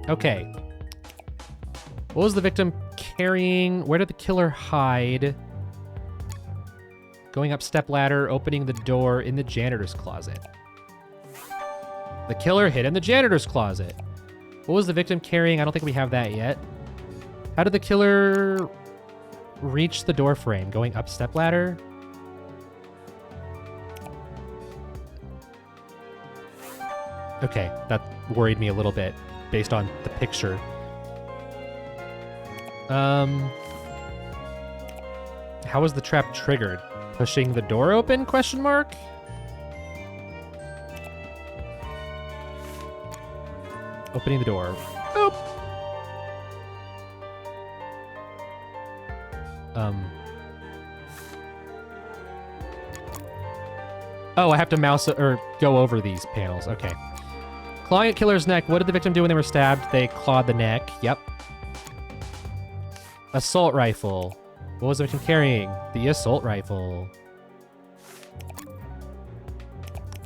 Okay. What was the victim carrying? Where did the killer hide? Going up stepladder, opening the door in the janitor's closet. The killer hid in the janitor's closet. What was the victim carrying? I don't think we have that yet. How did the killer reach the door frame going up stepladder. Okay, that worried me a little bit based on the picture. How was the trap triggered? Pushing the door open, question mark? Opening the door. Boop! Oh, I have to mouse or go over these panels. Okay. Clawing at killer's neck. What did the victim do when they were stabbed? They clawed the neck. Yep. Assault rifle. What was the victim carrying? The assault rifle.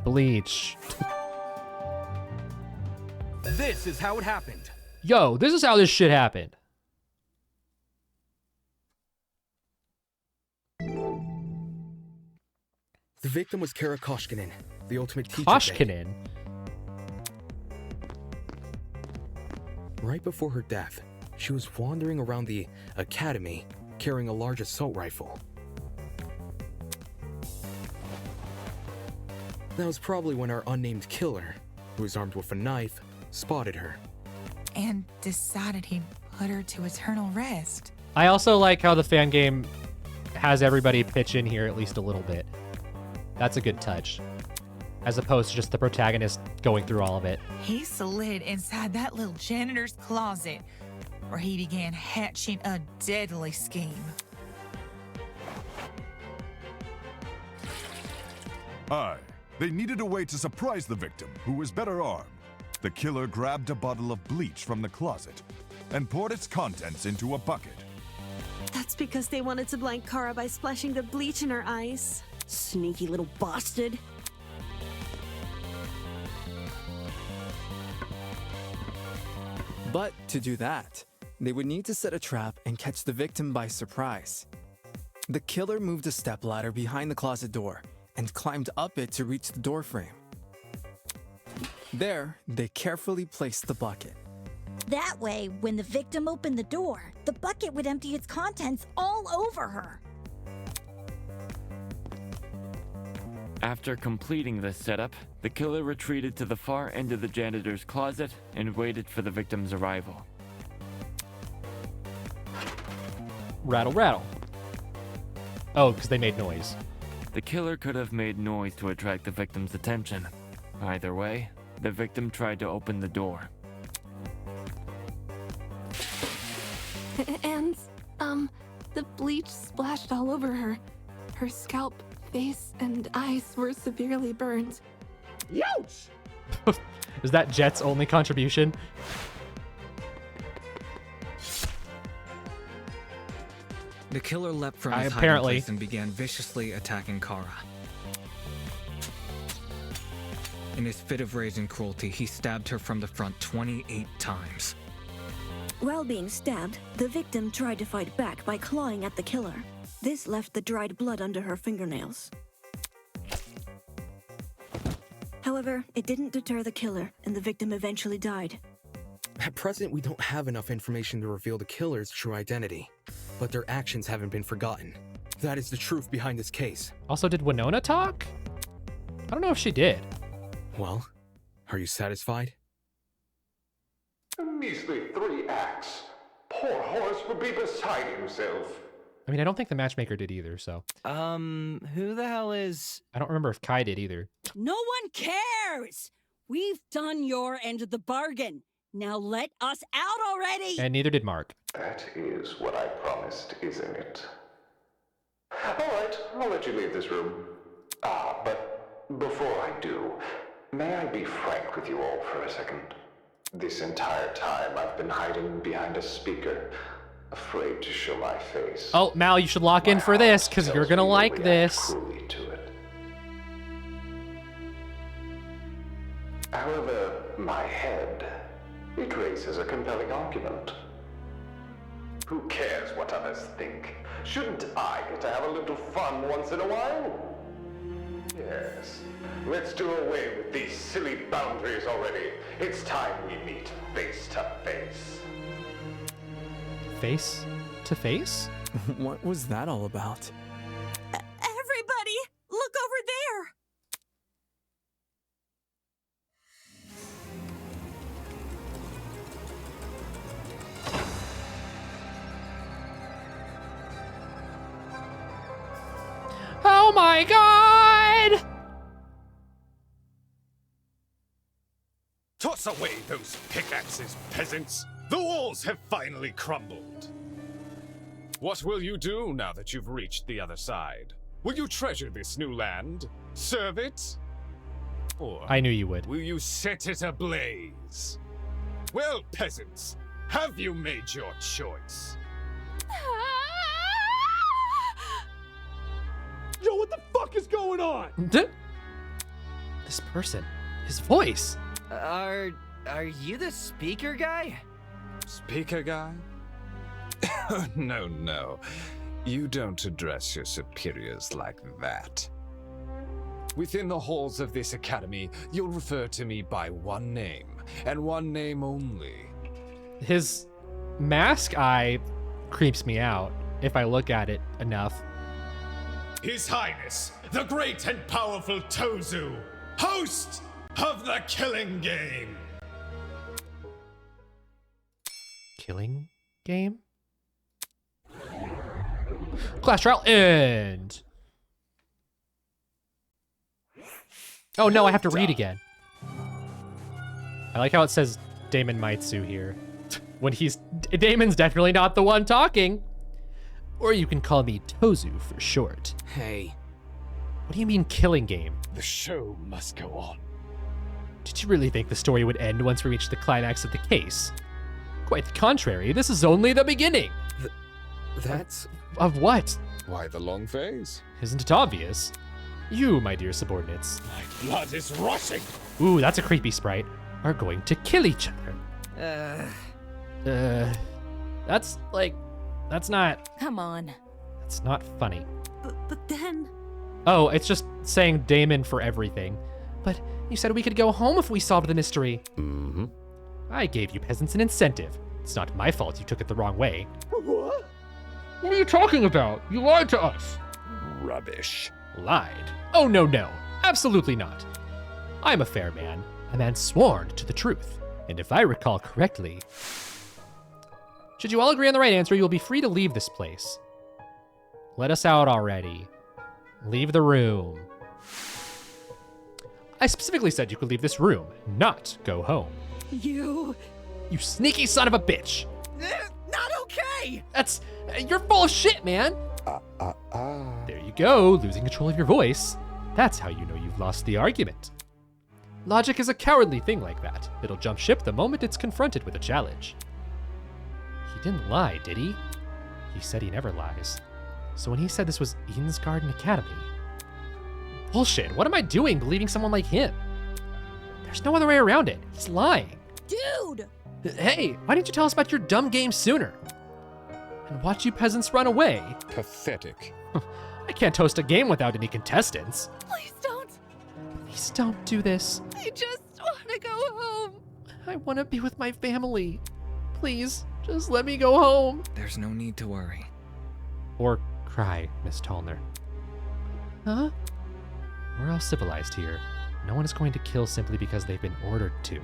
Bleach. This is how it happened. Yo, this is how this shit happened. The victim was Kara Koshkinen, the ultimate teacher. Koshkinen? Right before her death, she was wandering around the academy carrying a large assault rifle. That was probably when our unnamed killer, who was armed with a knife, spotted her. And decided he'd put her to eternal rest. I also like how the fan game has everybody pitch in here at least a little bit. That's a good touch. As opposed to just the protagonist going through all of it. He slid inside that little janitor's closet, where he began hatching a deadly scheme. Aye, they needed a way to surprise the victim, who was better armed. The killer grabbed a bottle of bleach from the closet and poured its contents into a bucket. That's because they wanted to blind Kara by splashing the bleach in her eyes. Sneaky little bastard. But to do that, they would need to set a trap and catch the victim by surprise. The killer moved a stepladder behind the closet door and climbed up it to reach the door frame. There, they carefully placed the bucket. That way, when the victim opened the door, the bucket would empty its contents all over her. After completing this setup, the killer retreated to the far end of the janitor's closet and waited for the victim's arrival. Rattle, rattle. Oh, because they made noise. The killer could have made noise to attract the victim's attention. Either way, the victim tried to open the door. And, the bleach splashed all over her. Her scalp, face, and eyes were severely burned. Youch! Is that Jet's only contribution? The killer leapt from his hiding place and began viciously attacking Kara. In his fit of rage and cruelty, he stabbed her from the front 28 times. While being stabbed, the victim tried to fight back by clawing at the killer. This left the dried blood under her fingernails. However, it didn't deter the killer, and the victim eventually died. At present, we don't have enough information to reveal the killer's true identity, but their actions haven't been forgotten. That is the truth behind this case. Also, did Winona talk? I don't know if she did. Well, are you satisfied? A measly 3 acts. Poor Horace would be beside himself. I mean, I don't think the matchmaker did either, so. Who the hell is... I don't remember if Kai did either. No one cares! We've done your end of the bargain. Now let us out already! And neither did Mark. That is what I promised, isn't it? Alright, I'll let you leave this room. But before I do, may I be frank with you all for a second? This entire time I've been hiding behind a speaker, afraid to show my face. Oh, Mal, you should lock in for this, because you're gonna like this. To it. However, my head, it raises a compelling argument. Who cares what others think? Shouldn't I get to have a little fun once in a while? Yes. Let's do away with these silly boundaries already. It's time we meet face to face. Face to face? What was that all about? Everybody, look over there! Oh my god! Toss away those pickaxes, peasants! The walls have finally crumbled. What will you do now that you've reached the other side? Will you treasure this new land? Serve it? Or I knew you would. will you set it ablaze? Well, peasants, have you made your choice? Yo, what the fuck is going on? This person, his voice. Are you the speaker guy? Speaker guy? No. You don't address your superiors like that. Within the halls of this academy, you'll refer to me by one name, and one name only. His mask eye creeps me out if I look at it enough. His Highness, the great and powerful Tozu, host of the Killing Game. Killing game? Class trial end. Oh no, I have to read again. I like how it says Damon Maitsu here. When Damon's definitely not the one talking. Or you can call me Tozu for short. Hey. What do you mean killing game? The show must go on. Did you really think the story would end once we reached the climax of the case? Quite the contrary, this is only the beginning. That's... Of what? Why the long face? Isn't it obvious? You, my dear subordinates. My blood is rushing. Ooh, that's a creepy sprite. Are going to kill each other. That's not... Come on. That's not funny. But then... Oh, it's just saying Damon for everything. But you said we could go home if we solved the mystery. Mm-hmm. I gave you peasants an incentive. It's not my fault you took it the wrong way. What? What are you talking about? You lied to us. Rubbish. Lied? Oh, no. Absolutely not. I'm a fair man, a man sworn to the truth. And if I recall correctly... Should you all agree on the right answer, you will be free to leave this place. Let us out already. Leave the room. I specifically said you could leave this room, not go home. You sneaky son of a bitch. Not okay! You're full of shit, man. There you go, losing control of your voice. That's how you know you've lost the argument. Logic is a cowardly thing like that. It'll jump ship the moment it's confronted with a challenge. He didn't lie, did he? He said he never lies. So when he said this was Eden's Garden Academy... Bullshit, what am I doing believing someone like him? There's no other way around it. He's lying. Dude! Hey, why didn't you tell us about your dumb game sooner? And watch you peasants run away. Pathetic. I can't host a game without any contestants. Please don't. Please don't do this. I just want to go home. I want to be with my family. Please, just let me go home. There's no need to worry. Or cry, Miss Tallner. Huh? We're all civilized here. No one is going to kill simply because they've been ordered to.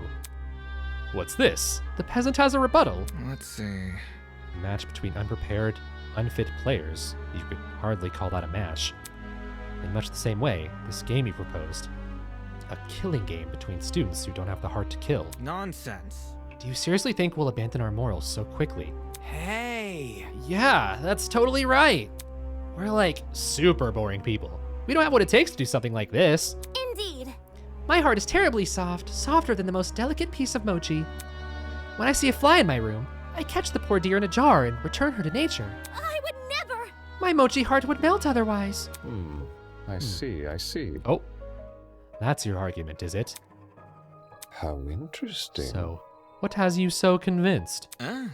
What's this? The peasant has a rebuttal. Let's see. A match between unprepared, unfit players. You could hardly call that a match. In much the same way, this game you proposed. A killing game between students who don't have the heart to kill. Nonsense. Do you seriously think we'll abandon our morals so quickly? Hey! Yeah, that's totally right. We're like super boring people. We don't have what it takes to do something like this. Indeed. My heart is terribly soft, softer than the most delicate piece of mochi. When I see a fly in my room, I catch the poor dear in a jar and return her to nature. I would never. My mochi heart would melt otherwise. I see. Oh, that's your argument, is it? How interesting. So, what has you so convinced? Ah.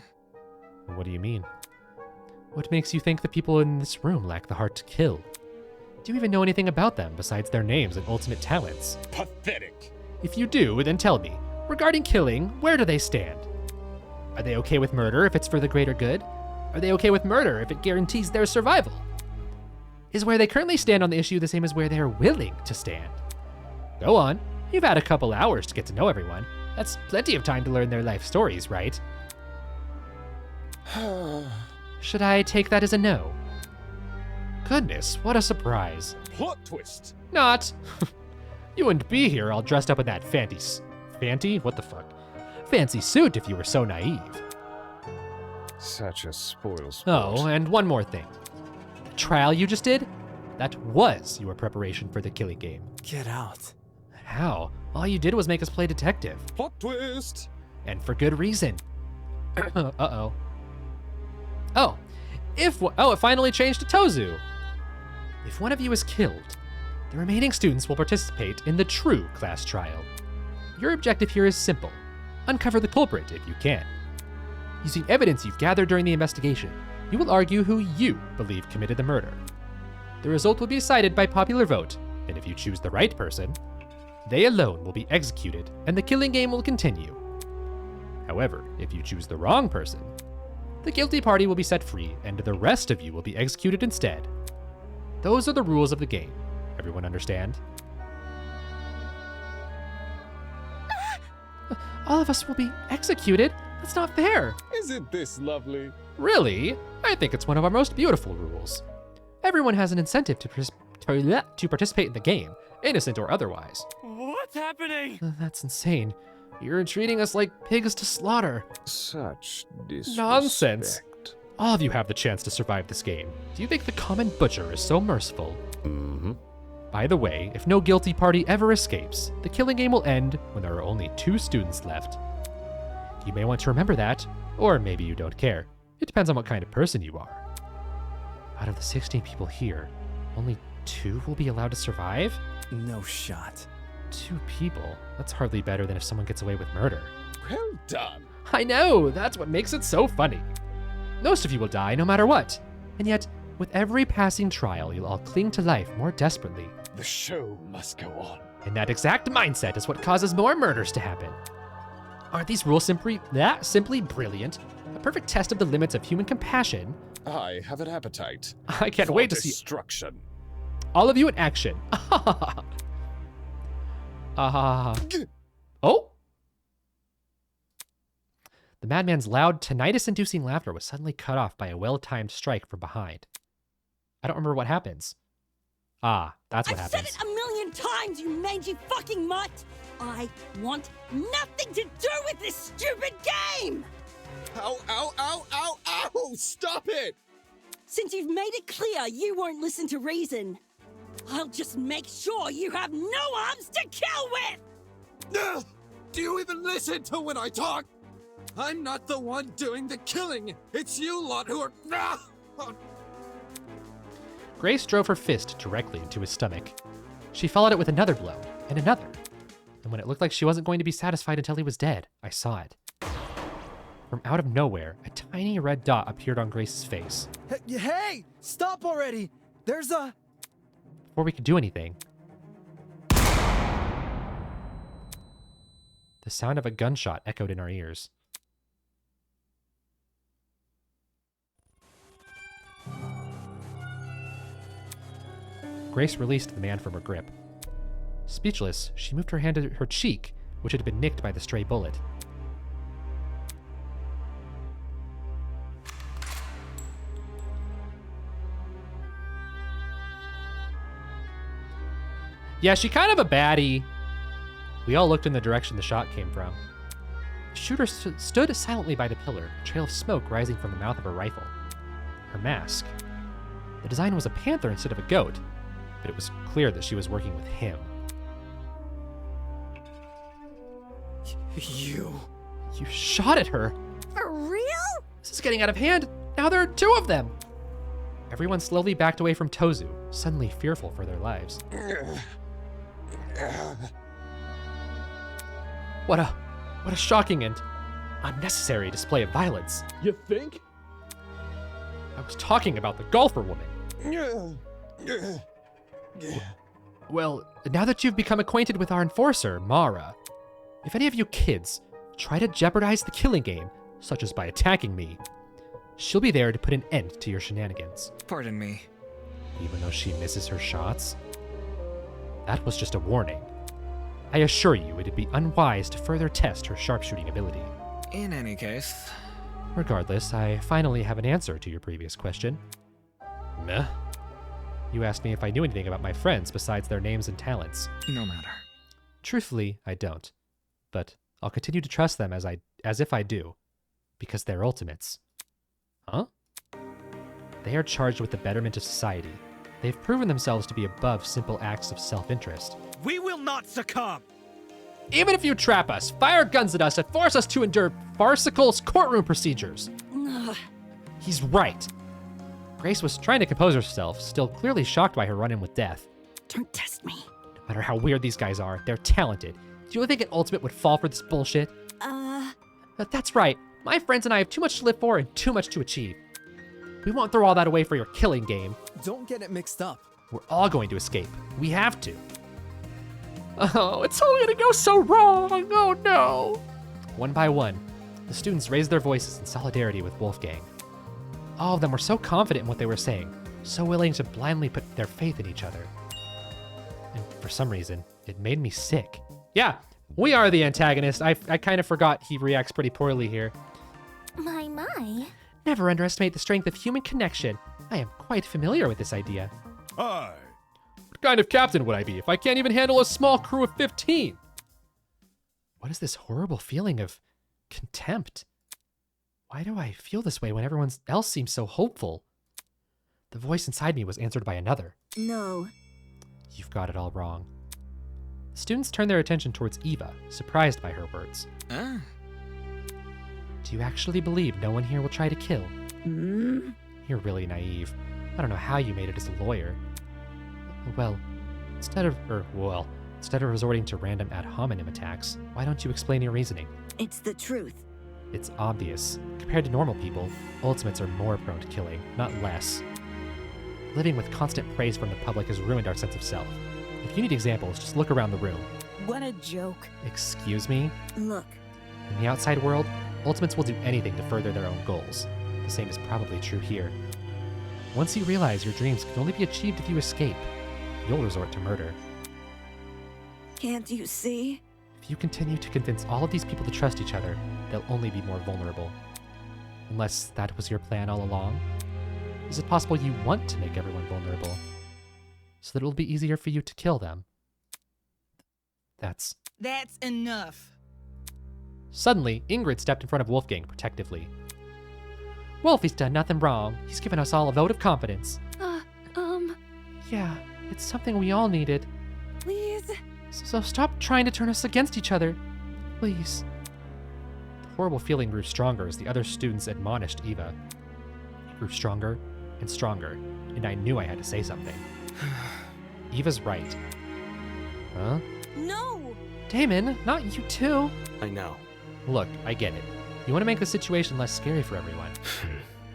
What do you mean? What makes you think the people in this room lack the heart to kill? Do you even know anything about them besides their names and ultimate talents? Pathetic. If you do, then tell me. Regarding killing, where do they stand? Are they okay with murder if it's for the greater good? Are they okay with murder if it guarantees their survival? Is where they currently stand on the issue the same as where they are willing to stand? Go on, you've had a couple hours to get to know everyone. That's plenty of time to learn their life stories, right? Should I take that as a no? Goodness, what a surprise. Plot twist! Not. You wouldn't be here all dressed up in that fancy? What the fuck? Fancy suit if you were so naive. Such a spoil sport. Oh, and one more thing. The trial you just did? That was your preparation for the killing game. Get out. How? All you did was make us play detective. Plot twist! And for good reason. Uh-oh. Oh, it finally changed to Tozu. If one of you is killed, the remaining students will participate in the true class trial. Your objective here is simple. Uncover the culprit if you can. Using evidence you've gathered during the investigation, you will argue who you believe committed the murder. The result will be decided by popular vote, and if you choose the right person, they alone will be executed and the killing game will continue. However, if you choose the wrong person, the guilty party will be set free and the rest of you will be executed instead. Those are the rules of the game. Everyone understand? All of us will be executed? That's not fair. Isn't this lovely? Really? I think it's one of our most beautiful rules. Everyone has an incentive to participate in the game, innocent or otherwise. What's happening? That's insane. You're treating us like pigs to slaughter. Such disrespect. Nonsense. All of you have the chance to survive this game. Do you think the common butcher is so merciful? Mm-hmm. By the way, if no guilty party ever escapes, the killing game will end when there are only 2 students left. You may want to remember that, or maybe you don't care. It depends on what kind of person you are. Out of the 16 people here, only 2 will be allowed to survive? No shot. 2 people? That's hardly better than if someone gets away with murder. Well done. I know, that's what makes it so funny. Most of you will die no matter what. And yet, with every passing trial, you'll all cling to life more desperately. The show must go on. And that exact mindset is what causes more murders to happen. Aren't these rules simply brilliant? A perfect test of the limits of human compassion. I have an appetite. I can't wait to see destruction. All of you in action. Oh? The madman's loud, tinnitus-inducing laughter was suddenly cut off by a well-timed strike from behind. I don't remember what happens. Ah, that's what happens. I've said it a million times, you mangy fucking mutt! I want nothing to do with this stupid game! Ow, ow, ow, ow, ow! Stop it! Since you've made it clear you won't listen to reason, I'll just make sure you have no arms to kill with! Do you even listen to when I talk? I'm not the one doing the killing. It's you lot who are... Grace drove her fist directly into his stomach. She followed it with another blow, and another. And when it looked like she wasn't going to be satisfied until he was dead, I saw it. From out of nowhere, a tiny red dot appeared on Grace's face. Hey! Stop already! There's a... Before we could do anything, the sound of a gunshot echoed in our ears. Grace released the man from her grip. Speechless, she moved her hand to her cheek, which had been nicked by the stray bullet. Yeah, she kind of a baddie. We all looked in the direction the shot came from. The shooter stood silently by the pillar, a trail of smoke rising from the mouth of her rifle. Her mask. The design was a panther instead of a goat, but it was clear that she was working with him. You shot at her. For real? This is getting out of hand. Now there are 2 of them. Everyone slowly backed away from Tozu, suddenly fearful for their lives. What a shocking and unnecessary display of violence. You think? I was talking about the golfer woman. Well, now that you've become acquainted with our enforcer, Mara, if any of you kids try to jeopardize the killing game, such as by attacking me, She'll be there to put an end to your shenanigans. Pardon me. Even though she misses her shots? That was just a warning. I assure you it'd be unwise to further test her sharpshooting ability. In any case... Regardless, I finally have an answer to your previous question. Meh. You asked me if I knew anything about my friends besides their names and talents. No matter. Truthfully, I don't. But I'll continue to trust them as if I do. Because they're ultimates. Huh? They are charged with the betterment of society. They've proven themselves to be above simple acts of self-interest. We will not succumb! Even if you trap us, fire guns at us, and force us to endure farcical courtroom procedures. He's right. Grace was trying to compose herself, still clearly shocked by her run-in with death. Don't test me. No matter how weird these guys are, they're talented. Do you really think an ultimate would fall for this bullshit? But that's right. My friends and I have too much to live for and too much to achieve. We won't throw all that away for your killing game. Don't get it mixed up. We're all going to escape. We have to. Oh, it's all gonna go so wrong. Oh no. One by one, the students raised their voices in solidarity with Wolfgang. All of them were so confident in what they were saying, so willing to blindly put their faith in each other. And for some reason, it made me sick. Yeah, we are the antagonist. I kind of forgot he reacts pretty poorly here. My. Never underestimate the strength of human connection. I am quite familiar with this idea. Aye. What kind of captain would I be if I can't even handle a small crew of 15? What is this horrible feeling of contempt? Why do I feel this way when everyone else seems so hopeful? The voice inside me was answered by another. No. You've got it all wrong. The students turned their attention towards Eva, surprised by her words. Ah. Do you actually believe no one here will try to kill? You're really naive. I don't know how you made it as a lawyer. Well, instead of resorting to random ad hominem attacks, why don't you explain your reasoning? It's the truth. It's obvious. Compared to normal people, ultimates are more prone to killing, not less. Living with constant praise from the public has ruined our sense of self. If you need examples, just look around the room. What a joke. Excuse me? Look. In the outside world, ultimates will do anything to further their own goals. The same is probably true here. Once you realize your dreams can only be achieved if you escape, you'll resort to murder. Can't you see? If you continue to convince all of these people to trust each other, they'll only be more vulnerable. Unless that was your plan all along? Is it possible you want to make everyone vulnerable? So that it'll be easier for you to kill them? That's enough. Suddenly, Ingrid stepped in front of Wolfgang protectively. Wolfie's done nothing wrong. He's given us all a vote of confidence. Yeah, it's something we all needed. Please? So stop trying to turn us against each other. Please. The horrible feeling grew stronger as the other students admonished Eva. It grew stronger and stronger, and I knew I had to say something. Eva's right. Huh? No! Damon, not you too. I know. Look, I get it. You want to make the situation less scary for everyone.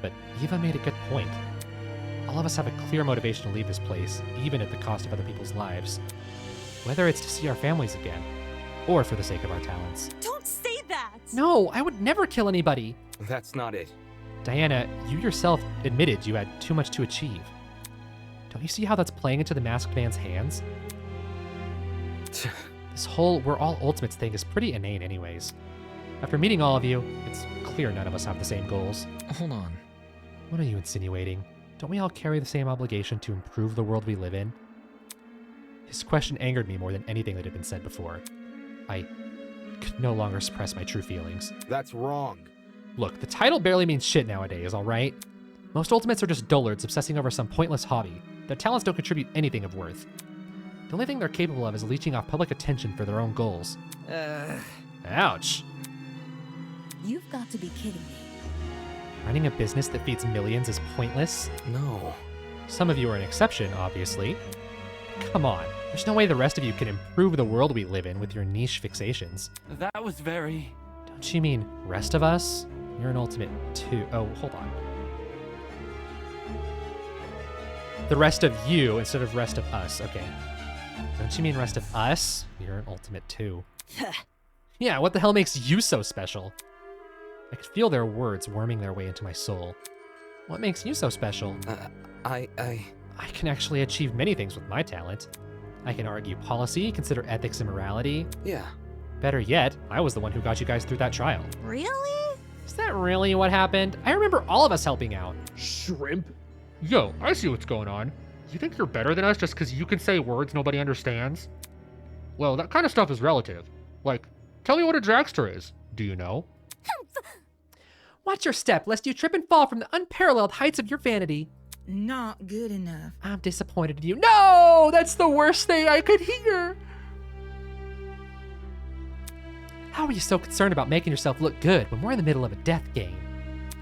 But Eva made a good point. All of us have a clear motivation to leave this place, even at the cost of other people's lives. Whether it's to see our families again, or for the sake of our talents. Don't say that! No, I would never kill anybody. That's not it. Diana, you yourself admitted you had too much to achieve. Don't you see how that's playing into the masked man's hands? This whole we're all ultimates thing is pretty inane anyways. After meeting all of you, it's clear none of us have the same goals. Hold on. What are you insinuating? Don't we all carry the same obligation to improve the world we live in? His question angered me more than anything that had been said before. I could no longer suppress my true feelings. That's wrong. Look, the title barely means shit nowadays, alright? Most ultimates are just dullards obsessing over some pointless hobby. Their talents don't contribute anything of worth. The only thing they're capable of is leeching off public attention for their own goals. Ouch. You've got to be kidding me. Running a business that feeds millions is pointless? No. Some of you are an exception, obviously. Come on, there's no way the rest of you can improve the world we live in with your niche fixations. That was very... Don't you mean rest of us? You're an ultimate too. Oh, hold on. The rest of you instead of rest of us, okay. Don't you mean rest of us? You're an ultimate too. Yeah, what the hell makes you so special? I could feel their words worming their way into my soul. What makes you so special? I can actually achieve many things with my talent. I can argue policy, consider ethics and morality. Yeah. Better yet, I was the one who got you guys through that trial. Really? Is that really what happened? I remember all of us helping out. Shrimp? Yo, I see what's going on. You think you're better than us just because you can say words nobody understands? Well, that kind of stuff is relative. Like, tell me what a dragster is. Do you know? Watch your step, lest you trip and fall from the unparalleled heights of your vanity. Not good enough. I'm disappointed in you. No! That's the worst thing I could hear! How are you so concerned about making yourself look good when we're in the middle of a death game?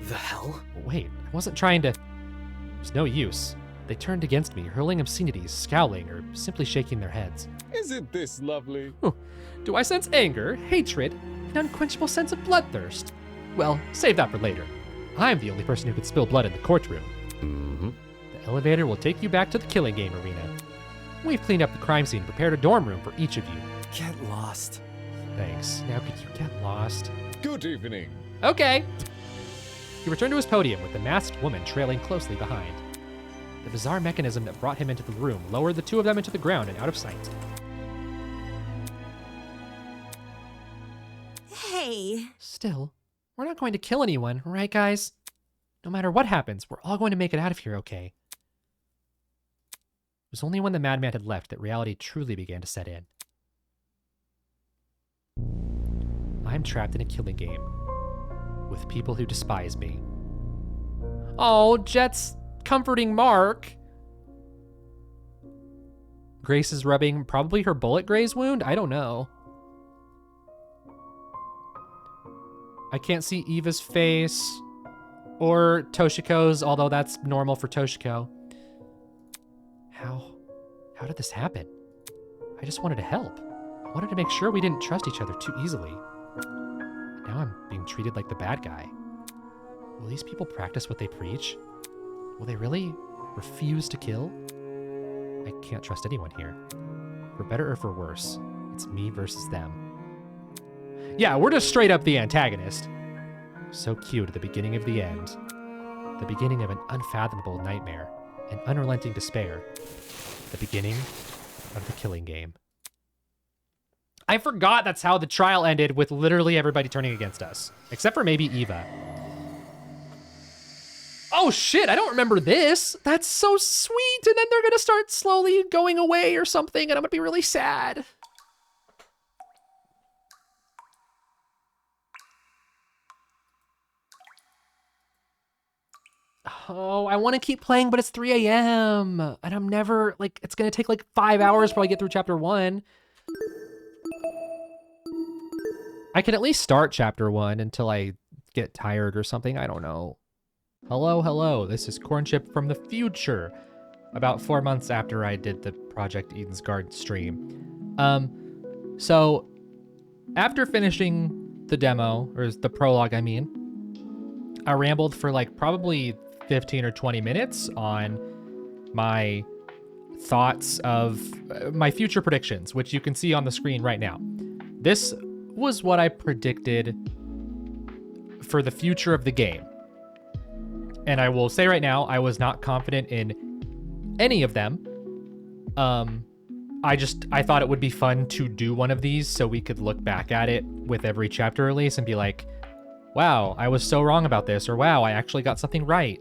The hell? Wait, I wasn't trying to... There's no use. They turned against me, hurling obscenities, scowling, or simply shaking their heads. Isn't this lovely? Do I sense anger, hatred, an unquenchable sense of bloodthirst? Well, save that for later. I'm the only person who could spill blood in the courtroom. The elevator will take you back to the killing game arena. We've cleaned up the crime scene and prepared a dorm room for each of you. Get lost. Thanks. Now could you get lost? Good evening. Okay. He returned to his podium with the masked woman trailing closely behind. The bizarre mechanism that brought him into the room lowered the two of them into the ground and out of sight. Hey. Still, we're not going to kill anyone, right, guys? No matter what happens, we're all going to make it out of here okay. It was only when the madman had left that reality truly began to set in. I'm trapped in a killing game with people who despise me. Oh, Jet's comforting Mark. Grace is rubbing probably her bullet graze wound? I don't know. I can't see Eva's face or Toshiko's, although that's normal for Toshiko. How did this happen? I just wanted to help. I wanted to make sure we didn't trust each other too easily. Now I'm being treated like the bad guy. Will these people practice what they preach? Will they really refuse to kill? I can't trust anyone here. For better or for worse, it's me versus them. Yeah, we're just straight up the antagonist. So cute at the beginning of the end. The beginning of an unfathomable nightmare, an unrelenting despair. The beginning of the killing game. I forgot that's how the trial ended, with literally everybody turning against us. Except for maybe Eva. Oh shit, I don't remember this. That's so sweet. And then they're gonna start slowly going away or something, and I'm gonna be really sad. Oh, I want to keep playing, but it's 3 a.m. And I'm never, like, it's going to take like 5 hours before I get through chapter 1. I can at least start chapter 1 until I get tired or something. I don't know. Hello. This is Cornchip from the future. About 4 months after I did the Project Eden's Garden stream. So after finishing the demo, or the prologue, I mean, I rambled for like probably 15 or 20 minutes on my thoughts of my future predictions, which you can see on the screen right now. This was what I predicted for the future of the game. And I will say right now, I was not confident in any of them. I thought it would be fun to do one of these so we could look back at it with every chapter release and be like, wow, I was so wrong about this, or wow, I actually got something right.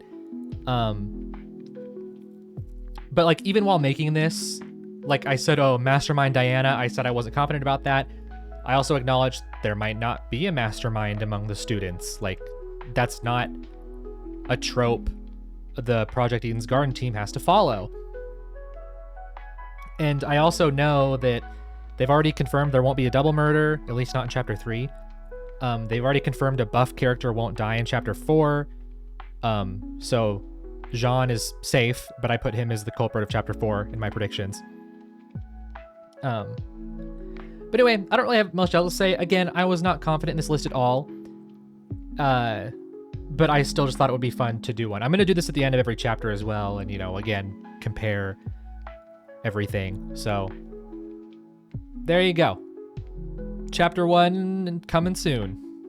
But like, even while making this, like I said, oh, Mastermind Diana, I said I wasn't confident about that. I also acknowledged there might not be a mastermind among the students. Like, that's not a trope the Project Eden's Garden team has to follow. And I also know that they've already confirmed there won't be a double murder, at least not in chapter 3. They've already confirmed a buff character won't die in chapter 4. So Jean is safe, but I put him as the culprit of chapter 4 in my predictions. But anyway, I don't really have much else to say. Again, I was not confident in this list at all. But I still just thought it would be fun to do one. I'm going to do this at the end of every chapter as well. And, you know, again, compare everything. So there you go. Chapter 1 coming soon.